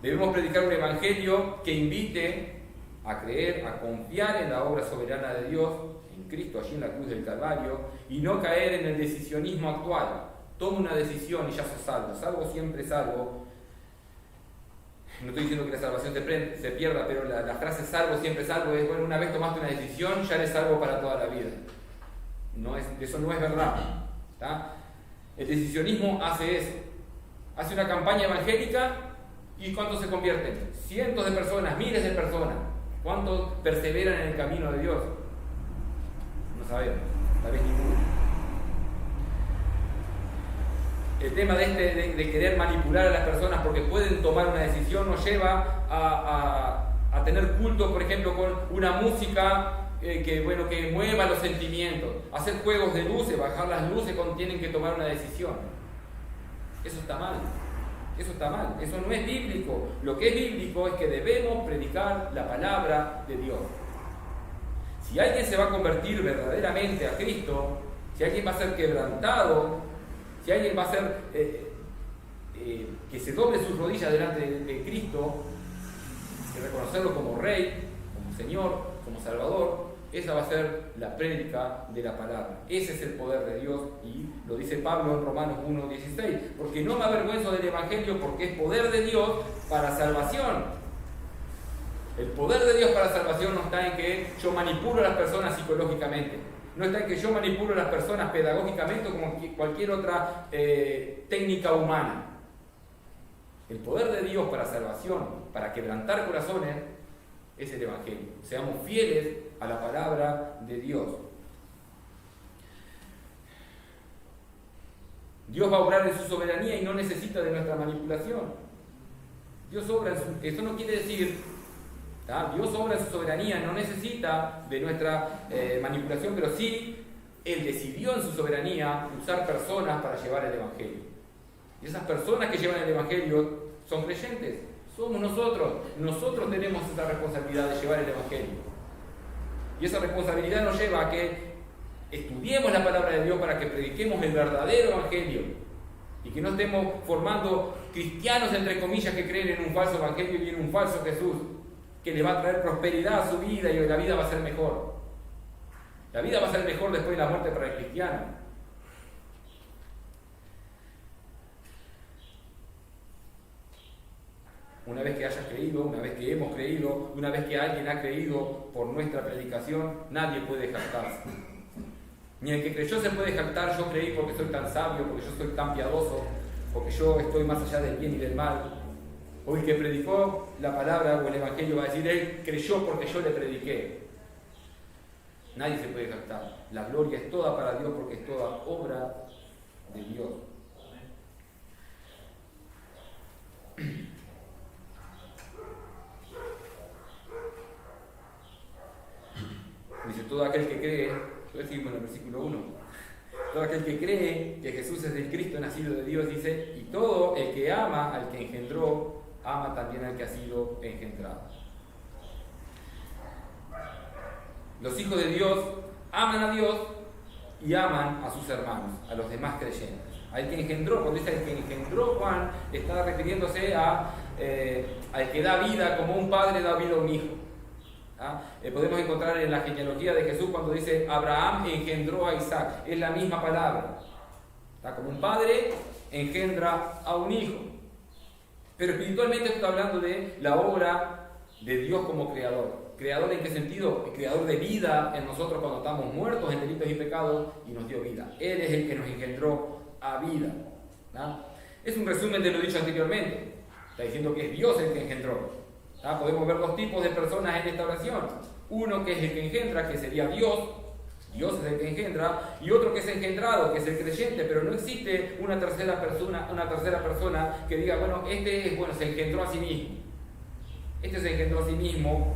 Debemos predicar un evangelio que invite a creer, a confiar en la obra soberana de Dios, en Cristo allí en la cruz del Calvario, y no caer en el decisionismo actual. Toma una decisión y ya sos salvo. Salvo siempre salvo. No estoy diciendo que la salvación se pierda, pero la frase salvo siempre salvo es, bueno, una vez tomaste una decisión, ya eres salvo para toda la vida. Eso no es verdad. ¿Tá? El decisionismo hace eso. Hace una campaña evangélica y ¿cuántos se convierten? Cientos de personas, miles de personas. ¿Cuántos perseveran en el camino de Dios? No sabemos, tal vez ninguno. El tema de querer manipular a las personas porque pueden tomar una decisión nos lleva a tener culto, por ejemplo, con una música que mueva los sentimientos, hacer juegos de luces, bajar las luces cuando tienen que tomar una decisión. Eso está mal, eso no es bíblico. Lo que es bíblico es que debemos predicar la palabra de Dios. Si alguien se va a convertir verdaderamente a Cristo, si alguien va a ser quebrantado, si alguien va a ser que se doble sus rodillas delante de Cristo y reconocerlo como Rey, como Señor, como Salvador, esa va a ser la prédica de la palabra. Ese es el poder de Dios, y lo dice Pablo en Romanos 1:16, porque no me avergüenzo del Evangelio, porque es poder de Dios para salvación. El poder de Dios para salvación no está en que yo manipulo a las personas psicológicamente, no está en que yo manipulo a las personas pedagógicamente o como cualquier otra técnica humana. El poder de Dios para salvación, para quebrantar corazones, es el Evangelio. Seamos fieles a la palabra de Dios. Dios va a obrar en su soberanía y no necesita de nuestra manipulación. Dios obra en su... Eso no quiere decir... Dios obra en su soberanía, no necesita de nuestra manipulación, pero sí Él decidió en su soberanía usar personas para llevar el Evangelio. Y esas personas que llevan el Evangelio son creyentes, somos nosotros. Nosotros tenemos esa responsabilidad de llevar el Evangelio. Y esa responsabilidad nos lleva a que estudiemos la palabra de Dios para que prediquemos el verdadero Evangelio. Y que no estemos formando cristianos, entre comillas, que creen en un falso Evangelio y en un falso Jesús, que le va a traer prosperidad a su vida y la vida va a ser mejor. La vida va a ser mejor después de la muerte para el cristiano. Una vez que hayas creído, una vez que hemos creído, una vez que alguien ha creído por nuestra predicación, nadie puede jactarse. Ni el que creyó se puede jactar, yo creí porque soy tan sabio, porque yo soy tan piadoso, porque yo estoy más allá del bien y del mal. O el que predicó la palabra o el Evangelio va a decir, él creyó porque yo le prediqué. Nadie se puede jactar. La gloria es toda para Dios porque es toda obra de Dios. Dice, todo aquel que cree, lo decimos en el versículo 1, todo aquel que cree que Jesús es el Cristo nacido de Dios, dice, y todo el que ama al que engendró, ama también al que ha sido engendrado. Los hijos de Dios aman a Dios y aman a sus hermanos, a los demás creyentes. Al que engendró, cuando dice al que engendró, Juan está refiriéndose al que da vida como un padre da vida a un hijo. Podemos encontrar en la genealogía de Jesús cuando dice Abraham engendró a Isaac, es la misma palabra. Como un padre engendra a un hijo. Pero espiritualmente está hablando de la obra de Dios como creador. ¿Creador en qué sentido? El creador de vida en nosotros cuando estamos muertos en delitos y pecados y nos dio vida. Él es el que nos engendró a vida. Es un resumen de lo dicho anteriormente. Está diciendo que es Dios el que engendró. Podemos ver dos tipos de personas en esta oración. Uno que es el que engendra, que sería Dios. Dios es el que engendra. Y otro que es engendrado, que es el creyente. Pero no existe una tercera persona que diga, bueno, se engendró a sí mismo. Este se engendró a sí mismo.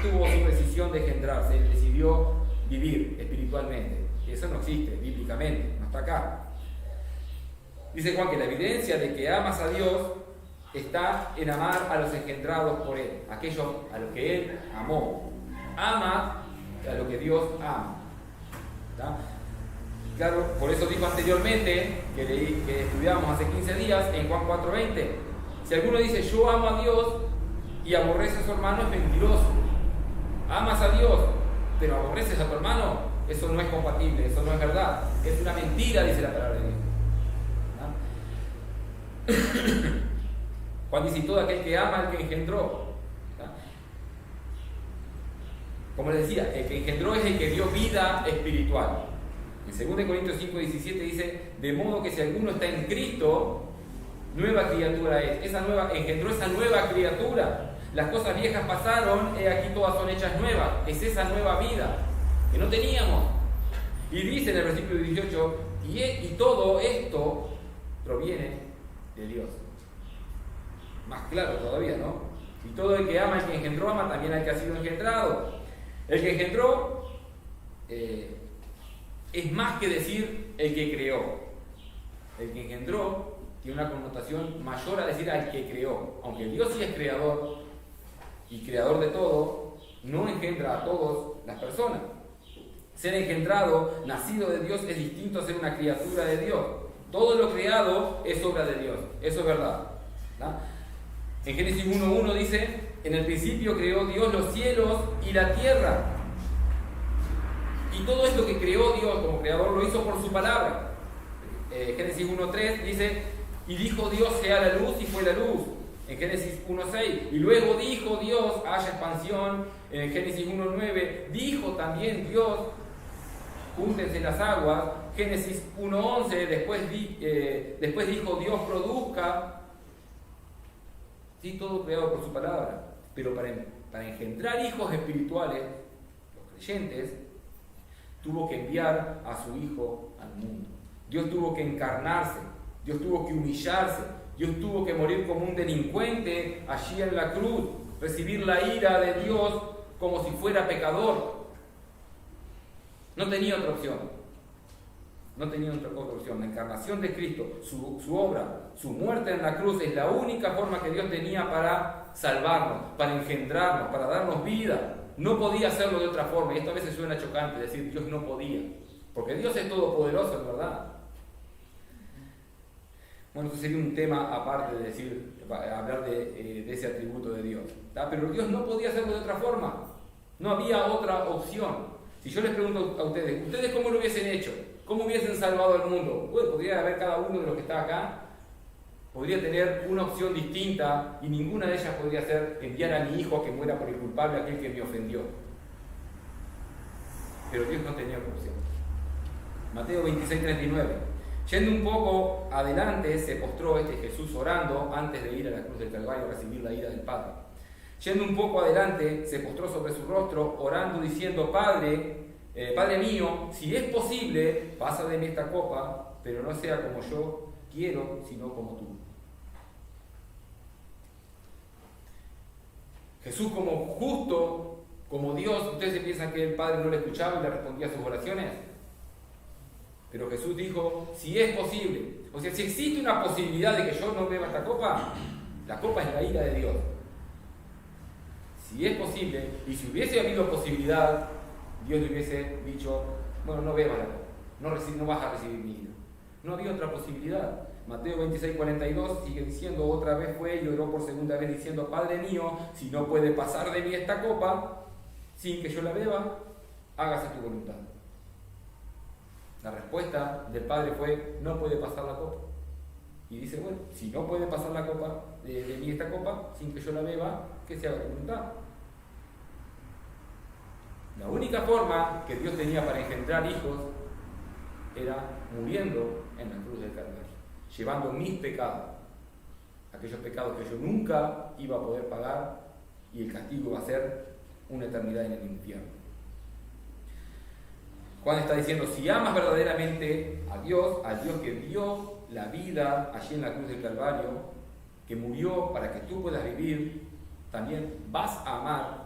Tuvo su decisión de engendrarse. Él decidió vivir espiritualmente. Eso no existe bíblicamente. No está acá. Dice Juan que la evidencia de que amas a Dios está en amar a los engendrados por Él, aquellos a los que Él amó. Ama a lo que Dios ama. Claro, por eso dijo anteriormente, que estudiamos hace 15 días, en Juan 4:20, si alguno dice yo amo a Dios y aborrece a su hermano, es mentiroso. Amas a Dios, pero aborreces a tu hermano, eso no es compatible, eso no es verdad. Es una mentira, dice la palabra de Dios. Juan dice, todo aquel que ama al que engendró. Como les decía, el que engendró es el que dio vida espiritual. En 2 Corintios 5:17 dice, de modo que si alguno está en Cristo, nueva criatura es. Engendró esa nueva criatura. Las cosas viejas pasaron, aquí todas son hechas nuevas. Es esa nueva vida que no teníamos. Y dice en el versículo 18, y todo esto proviene de Dios. Más claro todavía, ¿no? Y todo el que ama al que engendró, ama también al que ha sido engendrado. El que engendró es más que decir el que creó. El que engendró tiene una connotación mayor a decir al que creó. Aunque Dios sí es creador y creador de todo, no engendra a todas las personas. Ser engendrado, nacido de Dios, es distinto a ser una criatura de Dios. Todo lo creado es obra de Dios. Eso es verdad. En Génesis 1:1 dice, en el principio creó Dios los cielos y la tierra. Y todo esto que creó Dios como creador lo hizo por su palabra. Génesis 1.3 dice, y dijo Dios sea la luz y fue la luz. En Génesis 1.6, y luego dijo Dios haya expansión. En Génesis 1.9 dijo también Dios júntense las aguas. Génesis 1.11 después dijo Dios produzca. Sí, todo creado por su palabra. Pero para engendrar hijos espirituales, los creyentes, tuvo que enviar a su Hijo al mundo. Dios tuvo que encarnarse, Dios tuvo que humillarse, Dios tuvo que morir como un delincuente allí en la cruz, recibir la ira de Dios como si fuera pecador. No tenía otra opción. No tenía otra opción. La encarnación de Cristo, su obra, su muerte en la cruz es la única forma que Dios tenía para salvarnos, para engendrarnos, para darnos vida. No podía hacerlo de otra forma. Y esto a veces suena chocante, decir Dios no podía. Porque Dios es todopoderoso, en verdad. Bueno, eso sería un tema aparte de decir, hablar de ese atributo de Dios. ¿Tá? Pero Dios no podía hacerlo de otra forma. No había otra opción. Si yo les pregunto a ustedes, ¿ustedes cómo lo hubiesen hecho? ¿Cómo hubiesen salvado al mundo? Bueno, podría haber cada uno de los que está acá, podría tener una opción distinta y ninguna de ellas podría ser enviar a mi hijo a que muera por el culpable, aquel que me ofendió. Pero Dios no tenía otra opción. Mateo 26:39. Yendo un poco adelante, se postró Jesús orando antes de ir a la cruz del Calvario a recibir la ira del Padre. Yendo un poco adelante, se postró sobre su rostro, orando, diciendo, Padre mío, si es posible, pasa de mí esta copa, pero no sea como yo quiero, sino como tú. Jesús como justo, como Dios, ¿ustedes se piensan que el Padre no le escuchaba y le respondía a sus oraciones? Pero Jesús dijo, si es posible, o sea, si existe una posibilidad de que yo no beba esta copa, la copa es la ira de Dios. Si es posible, y si hubiese habido posibilidad, Dios le hubiese dicho, bueno, no bebas la copa, no vas a recibir mi ira. No había otra posibilidad. Mateo 26:42 sigue diciendo, otra vez fue y oró por segunda vez diciendo, Padre mío, si no puede pasar de mí esta copa, sin que yo la beba, hágase tu voluntad. La respuesta del Padre fue, no puede pasar la copa. Y dice, bueno, si no puede pasar la copa, de mí esta copa, sin que yo la beba, que se haga tu voluntad. La única forma que Dios tenía para engendrar hijos era muriendo en la cruz del Calvario, llevando mis pecados, aquellos pecados que yo nunca iba a poder pagar, y el castigo va a ser una eternidad en el infierno. Juan está diciendo, si amas verdaderamente a Dios que dio la vida allí en la cruz del Calvario, que murió para que tú puedas vivir, también vas a amar.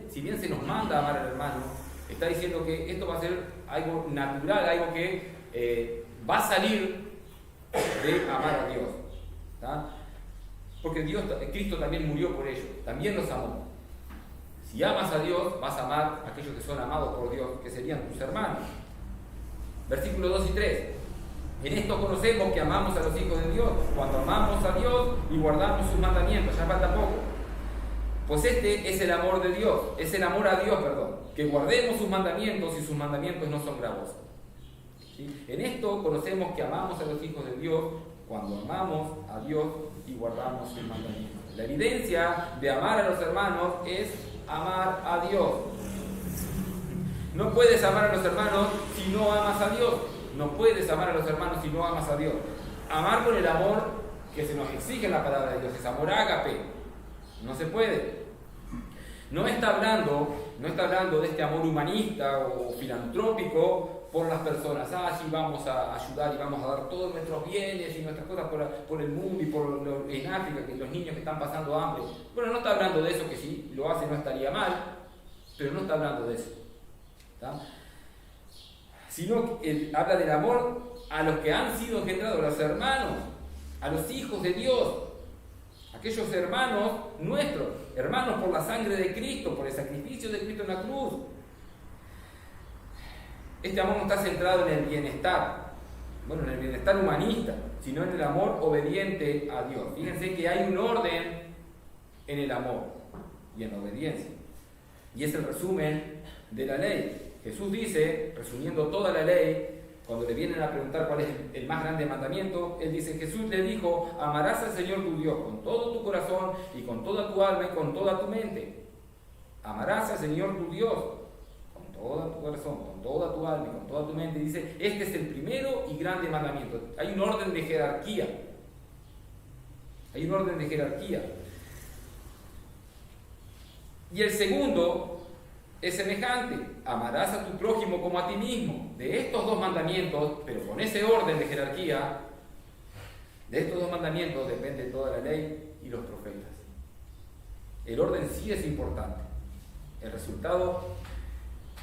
Si bien se nos manda a amar al hermano, está diciendo que esto va a ser algo natural, algo que va a salir de amar a Dios. ¿Tá? Porque Cristo también murió por ello, también los amó. Si amas a Dios, vas a amar a aquellos que son amados por Dios, que serían tus hermanos. Versículos 2 y 3. En esto conocemos que amamos a los hijos de Dios, cuando amamos a Dios y guardamos sus mandamientos. Ya falta poco. Pues este es el amor de Dios, es el amor a Dios, que guardemos sus mandamientos y sus mandamientos no son gravosos. ¿Sí? En esto conocemos que amamos a los hijos de Dios, cuando amamos a Dios y guardamos sus mandamientos. La evidencia de amar a los hermanos es amar a Dios. No puedes amar a los hermanos si no amas a Dios. No puedes amar a los hermanos si no amas a Dios. Amar con el amor que se nos exige en la palabra de Dios es amor ágape. No se puede. No está hablando de este amor humanista o filantrópico por las personas. Sí, vamos a ayudar y vamos a dar todos nuestros bienes y nuestras cosas por el mundo y en África, que los niños que están pasando hambre. Bueno, no está hablando de eso, que si lo hace no estaría mal, pero no está hablando de eso. ¿Tá? Sino que habla del amor a los que han sido engendrados, a los hermanos, a los hijos de Dios, aquellos hermanos nuestros, hermanos por la sangre de Cristo, por el sacrificio de Cristo en la cruz. Este amor no está centrado en el bienestar, en el bienestar humanista, sino en el amor obediente a Dios. Fíjense que hay un orden en el amor y en la obediencia. Y es el resumen de la ley. Jesús dice, resumiendo toda la ley, cuando le vienen a preguntar cuál es el más grande mandamiento, él dice, Jesús le dijo, amarás al Señor tu Dios con todo tu corazón y con toda tu alma y con toda tu mente. Amarás al Señor tu Dios con todo tu corazón, con toda tu alma y con toda tu mente. Dice, este es el primero y grande mandamiento. Hay un orden de jerarquía. Hay un orden de jerarquía. Y el segundo es semejante, amarás a tu prójimo como a ti mismo. De estos dos mandamientos, pero con ese orden de jerarquía, de estos dos mandamientos depende toda la ley y los profetas. El orden sí es importante. El resultado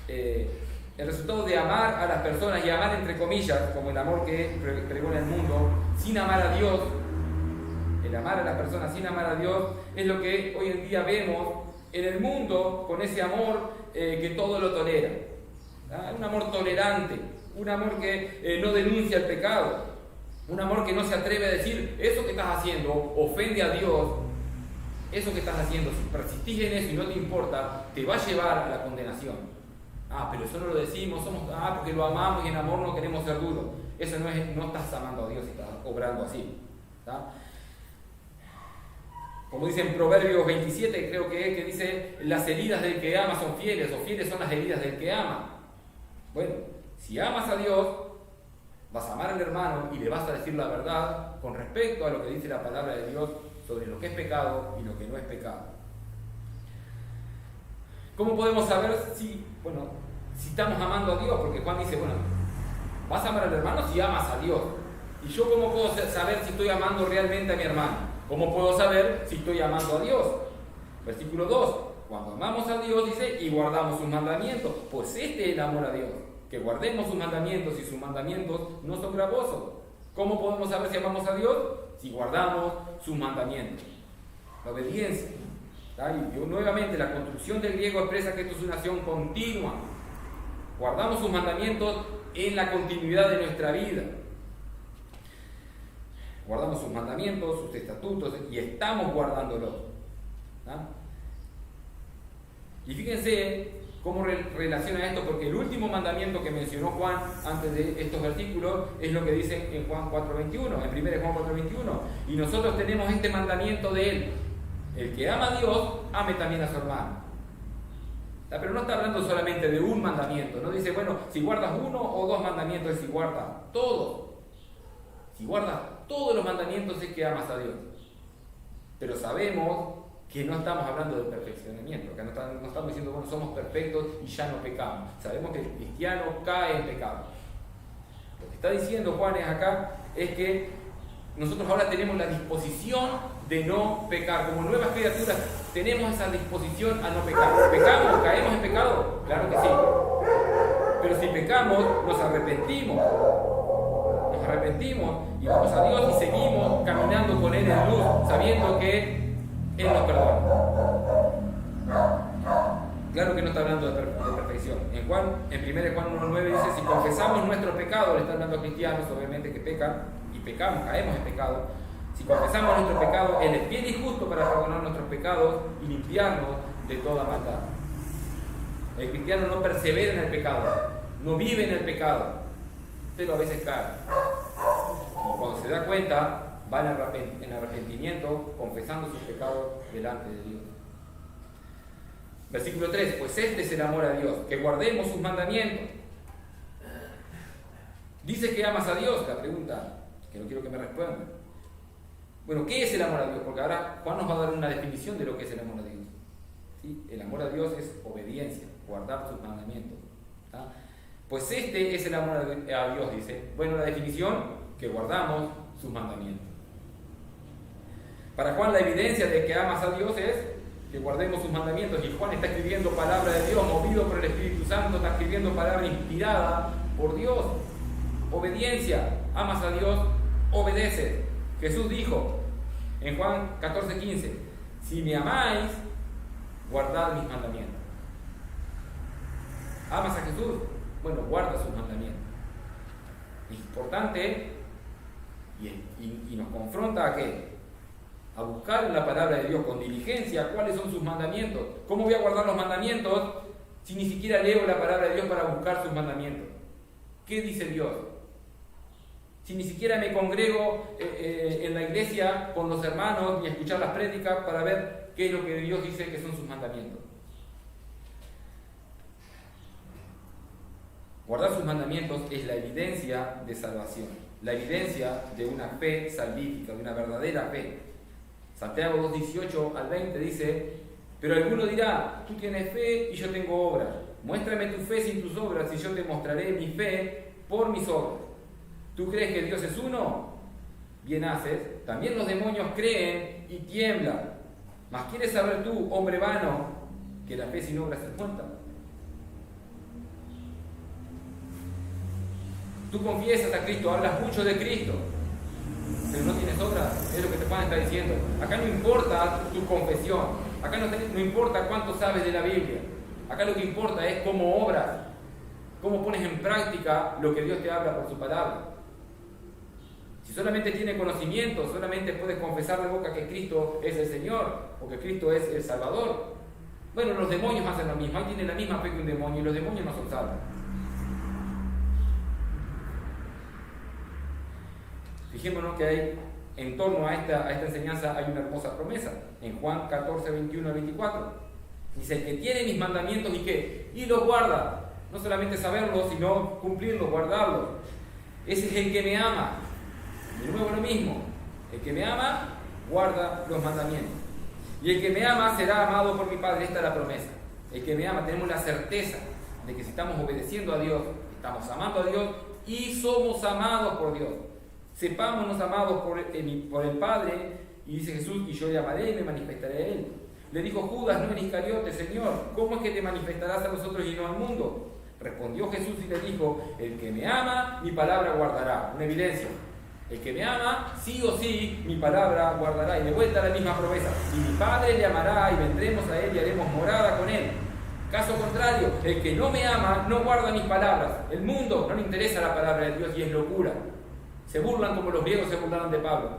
de amar a las personas, y amar entre comillas, como el amor que pregona el mundo, sin amar a Dios, el amar a las personas sin amar a Dios, es lo que hoy en día vemos en el mundo, con ese amor que todo lo tolera. Un amor tolerante, un amor que no denuncia el pecado, un amor que no se atreve a decir, eso que estás haciendo ofende a Dios, eso que estás haciendo, si persistís en eso y no te importa, te va a llevar a la condenación. Pero eso no lo decimos, porque lo amamos y en amor no queremos ser duros. Eso no estás amando a Dios y estás obrando así. ¿Tá? Como dice en Proverbios 27, creo que dice, las heridas del que ama son fieles, o fieles son las heridas del que ama. Bueno, si amas a Dios, vas a amar al hermano y le vas a decir la verdad con respecto a lo que dice la palabra de Dios sobre lo que es pecado y lo que no es pecado. ¿Cómo podemos saber si estamos amando a Dios? Porque Juan dice, vas a amar al hermano si amas a Dios. ¿Y yo cómo puedo saber si estoy amando realmente a mi hermano? ¿Cómo puedo saber si estoy amando a Dios? Versículo 2. Cuando amamos a Dios, dice, y guardamos sus mandamientos. Pues este es el amor a Dios, que guardemos sus mandamientos, y sus mandamientos no son gravosos. ¿Cómo podemos saber si amamos a Dios? Si guardamos sus mandamientos. La obediencia. Y nuevamente, la construcción del griego expresa que esto es una acción continua. Guardamos sus mandamientos en la continuidad de nuestra vida. Guardamos sus mandamientos, sus estatutos, y estamos guardándolos. Y fíjense cómo relaciona esto, porque el último mandamiento que mencionó Juan antes de estos versículos es lo que dice en Juan 4:21, en 1 Juan 4:21. Y nosotros tenemos este mandamiento de él: el que ama a Dios, ame también a su hermano. Pero no está hablando solamente de un mandamiento, no dice, si guardas uno o dos mandamientos, es si guardas todos. Si guardas todos los mandamientos es que amas a Dios. Pero sabemos que no estamos hablando de perfeccionamiento, que no estamos diciendo, somos perfectos y ya no pecamos. Sabemos que el cristiano cae en pecado. Lo que está diciendo Juan acá es que nosotros ahora tenemos la disposición de no pecar. Como nuevas criaturas tenemos esa disposición a no pecar. ¿Pecamos? ¿Caemos en pecado? Claro que sí. Pero si pecamos, nos arrepentimos y vamos a Dios y seguimos caminando con Él en luz, sabiendo que Él nos perdona. Claro que no está hablando de perfección. En 1 Juan 1:9 dice, si confesamos nuestros pecados, le está hablando a cristianos, obviamente que pecan y pecamos, caemos en pecado. Si confesamos nuestros pecados, Él es fiel y justo para perdonar nuestros pecados y limpiarnos de toda maldad. El cristiano no persevera en el pecado, no vive en el pecado, pero a veces cae. Y cuando se da cuenta, va en arrepentimiento, confesando sus pecados delante de Dios. Versículo 3, pues este es el amor a Dios, que guardemos sus mandamientos. Dice que amas a Dios, la pregunta, que no quiero que me respondan. ¿Qué es el amor a Dios? Porque ahora Juan nos va a dar una definición de lo que es el amor a Dios. ¿Sí? El amor a Dios es obediencia, guardar sus mandamientos. Pues este es el amor a Dios, dice. La definición, que guardamos sus mandamientos. Para Juan la evidencia de que amas a Dios es que guardemos sus mandamientos. Y Juan está escribiendo palabra de Dios, movido por el Espíritu Santo, está escribiendo palabra inspirada por Dios. Obediencia, amas a Dios, obedeces. Jesús dijo en Juan 14:15, si me amáis, guardad mis mandamientos. ¿Amas a Jesús? Guarda sus mandamientos. Es importante y nos confronta a qué? A buscar en la palabra de Dios con diligencia cuáles son sus mandamientos. ¿Cómo voy a guardar los mandamientos si ni siquiera leo la palabra de Dios para buscar sus mandamientos? ¿Qué dice Dios? Si ni siquiera me congrego en la iglesia con los hermanos ni a escuchar las prédicas para ver qué es lo que Dios dice que son sus mandamientos. Guardar sus mandamientos es la evidencia de salvación, la evidencia de una fe salvífica, de una verdadera fe. Santiago 2:18 al 20 dice: pero alguno dirá, tú tienes fe y yo tengo obras. Muéstrame tu fe sin tus obras y yo te mostraré mi fe por mis obras. ¿Tú crees que Dios es uno? Bien haces. También los demonios creen y tiemblan. Mas ¿quieres saber tú, hombre vano, que la fe sin obras es muerta? Tú confiesas a Cristo, hablas mucho de Cristo, pero no tienes obras. Es lo que te Juan está diciendo. Acá no importa tu confesión. Acá no importa cuánto sabes de la Biblia. Acá lo que importa es cómo obras, cómo pones en práctica lo que Dios te habla por su palabra. Si solamente tienes conocimiento, solamente puedes confesar de boca que Cristo es el Señor o que Cristo es el Salvador. Bueno, los demonios hacen lo mismo. Ahí tienen la misma fe que un demonio y los demonios no son salvos. Fijémonos que hay, en torno a esta enseñanza hay una hermosa promesa. En Juan 14, 21 al 24. Dice: el que tiene mis mandamientos y qué, y los guarda. No solamente saberlos, sino cumplirlos, guardarlos. Ese es el que me ama. De nuevo lo mismo. El que me ama, guarda los mandamientos. Y el que me ama será amado por mi Padre. Esta es la promesa. El que me ama, tenemos la certeza de que si estamos obedeciendo a Dios, estamos amando a Dios y somos amados por Dios. Sepámonos amados por el Padre, y dice Jesús: y yo le amaré y me manifestaré a Él. Le dijo Judas, no en Iscariote: Señor, ¿cómo es que te manifestarás a nosotros y no al mundo? Respondió Jesús y le dijo: el que me ama, mi palabra guardará. Una evidencia. El que me ama, sí o sí, mi palabra guardará. Y de vuelta la misma promesa: y mi Padre le amará y vendremos a Él y haremos morada con Él. Caso contrario, el que no me ama, no guarda mis palabras. El mundo no le interesa la palabra de Dios y es locura. Se burlan como los griegos se burlaron de Pablo.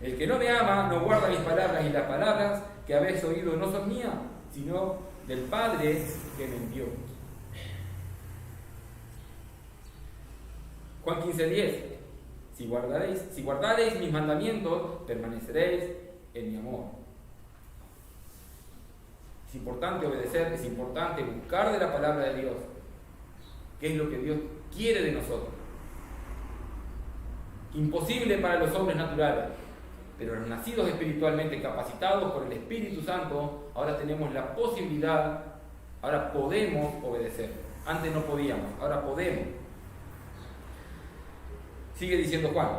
El que no me ama no guarda mis palabras, y las palabras que habéis oído no son mías, sino del Padre que me envió. Juan 15:10: si guardareis mis mandamientos, permaneceréis en mi amor. Es importante obedecer, es importante buscar de la palabra de Dios qué es lo que Dios quiere de nosotros. Imposible para los hombres naturales, pero los nacidos espiritualmente, capacitados por el Espíritu Santo, ahora tenemos la posibilidad, ahora podemos obedecer. Antes no podíamos, ahora podemos. Sigue diciendo Juan: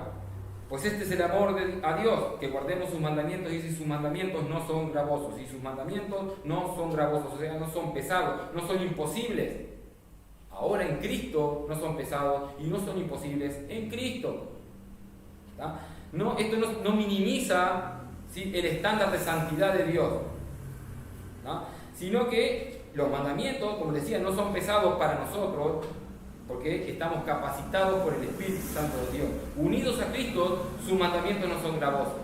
pues este es el amor a Dios, que guardemos sus mandamientos. Y si sus mandamientos no son gravosos, y sus mandamientos no son gravosos, o sea, no son pesados, no son imposibles. Ahora en Cristo no son pesados y no son imposibles en Cristo. No, esto no minimiza, ¿sí?, el estándar de santidad de Dios, ¿no?, sino que los mandamientos, como decía, no son pesados para nosotros porque estamos capacitados por el Espíritu Santo de Dios. Unidos a Cristo, sus mandamientos no son gravosos.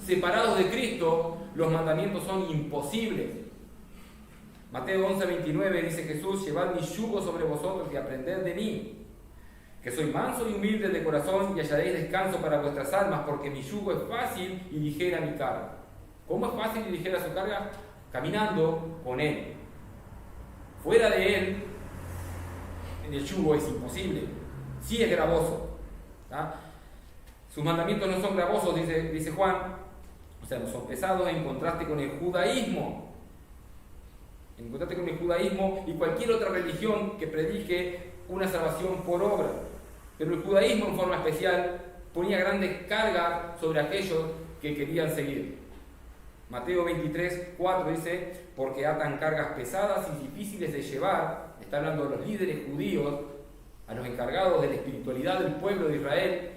Separados de Cristo, los mandamientos son imposibles. Mateo 11:29 dice Jesús: llevad mi yugo sobre vosotros y aprended de mí, que soy manso y humilde de corazón, y hallaréis descanso para vuestras almas, porque mi yugo es fácil y ligera mi carga. ¿Cómo es fácil y ligera su carga? Caminando con Él. Fuera de Él, en el yugo es imposible. Sí es gravoso. Sus mandamientos no son gravosos, dice Juan, o sea, no son pesados, en contraste con el judaísmo. En contraste con el judaísmo y cualquier otra religión que predique una salvación por obra. Pero el judaísmo, en forma especial, ponía grandes cargas sobre aquellos que querían seguir. Mateo 23:4 dice: porque atan cargas pesadas y difíciles de llevar. Está hablando de los líderes judíos, a los encargados de la espiritualidad del pueblo de Israel,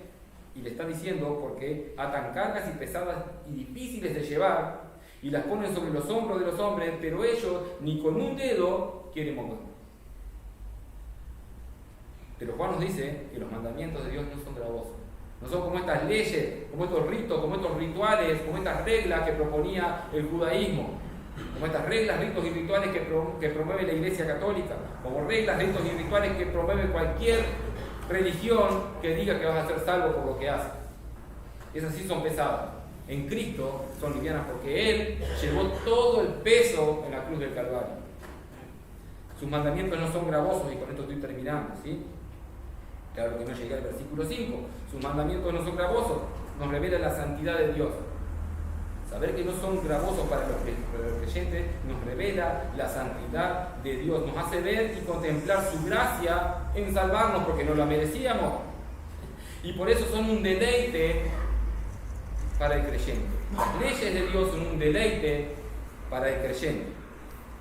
y le está diciendo: porque atan cargas y pesadas y difíciles de llevar, y las ponen sobre los hombros de los hombres, pero ellos ni con un dedo quieren mover. Pero Juan nos dice que los mandamientos de Dios no son gravosos. No son como estas leyes, como estos ritos, como estos rituales, como estas reglas que proponía el judaísmo. como estas reglas, ritos y rituales que promueve la Iglesia Católica, como reglas, ritos y rituales que promueve cualquier religión que diga que vas a ser salvo por lo que haces. Esas sí son pesadas. En Cristo son livianas porque Él llevó todo el peso en la cruz del Calvario. Sus mandamientos no son gravosos, y con esto estoy terminando, ¿sí? Claro que no llegué al versículo 5. Sus mandamientos no son gravosos, nos revela la santidad de Dios. Saber que no son gravosos para los creyentes nos revela la santidad de Dios, nos hace ver y contemplar su gracia en salvarnos porque no la merecíamos. Y por eso son un deleite para el creyente. Las leyes de Dios son un deleite para el creyente.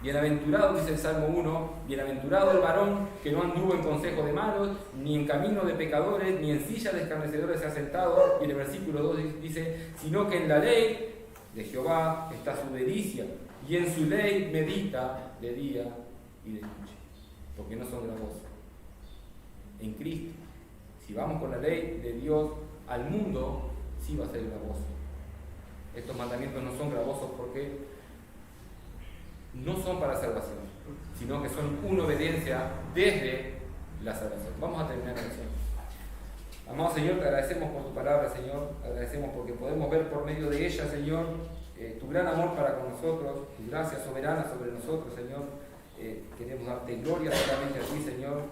Bienaventurado, dice el Salmo 1, bienaventurado el varón que no anduvo en consejo de malos, ni en camino de pecadores, ni en silla de escarnecedores se ha sentado. Y en el versículo 2 dice, sino que en la ley de Jehová está su delicia, y en su ley medita de día y de noche, porque no son gravosos. En Cristo, si vamos con la ley de Dios al mundo, sí va a ser gravoso. Estos mandamientos no son gravosos porque no son para salvación, sino que son una obediencia desde la salvación. Vamos a terminar la oración. Amado Señor, te agradecemos por tu palabra, Señor. Agradecemos porque podemos ver por medio de ella, Señor, tu gran amor para con nosotros, tu gracia soberana sobre nosotros, Señor. Queremos darte gloria solamente a ti, Señor.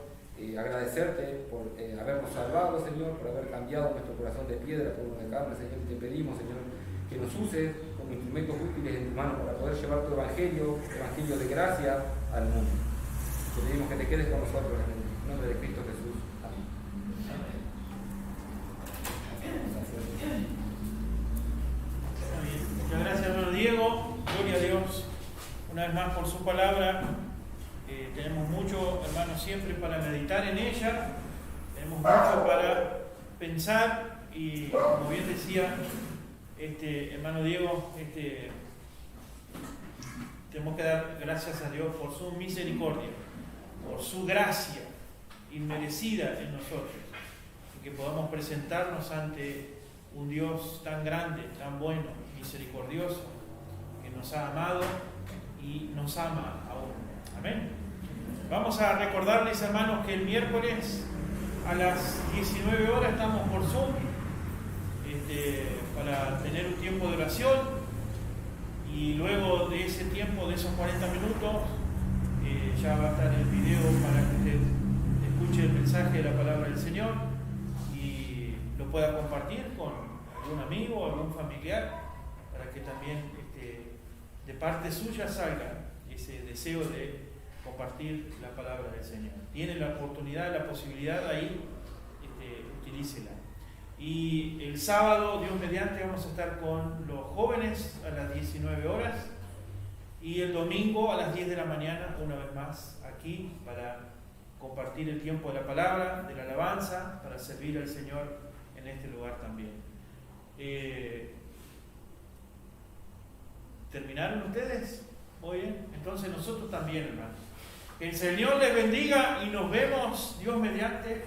Agradecerte por habernos salvado, Señor, por haber cambiado nuestro corazón de piedra por uno de carne, Señor. Te pedimos, Señor, que nos uses como instrumentos útiles en tu mano para poder llevar tu evangelio de gracia al mundo. Te pedimos que te quedes con nosotros en el nombre de Cristo Jesús. Amén. Muchas gracias, hermano Diego. Gloria a Dios una vez más por su palabra. Tenemos mucho, hermanos, siempre para meditar en ella. Tenemos mucho para pensar y, como bien decía hermano Diego, tenemos que dar gracias a Dios por su misericordia, por su gracia inmerecida en nosotros, y que podamos presentarnos ante un Dios tan grande, tan bueno, misericordioso, que nos ha amado y nos ama aún. Amén. Vamos a recordarles, hermanos, que el miércoles a las 19 horas estamos por Zoom para tener un tiempo de oración, y luego de ese tiempo, de esos 40 minutos, ya va a estar el video para que usted escuche el mensaje de la palabra del Señor y lo pueda compartir con algún amigo o algún familiar, para que también de parte suya salga ese deseo de compartir la palabra del Señor. Tiene la oportunidad, la posibilidad ahí, utilícela. Y el sábado, Dios mediante, vamos a estar con los jóvenes a las 19 horas, y el domingo a las 10 de la mañana, una vez más aquí, para compartir el tiempo de la palabra, de la alabanza, para servir al Señor en este lugar también. ¿Terminaron ustedes? Muy bien. Entonces nosotros también, hermanos. Que el Señor les bendiga y nos vemos, Dios mediante,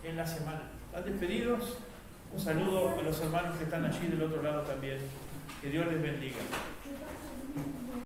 en la semana. ¿Están despedidos? Un saludo a los hermanos que están allí del otro lado también. Que Dios les bendiga.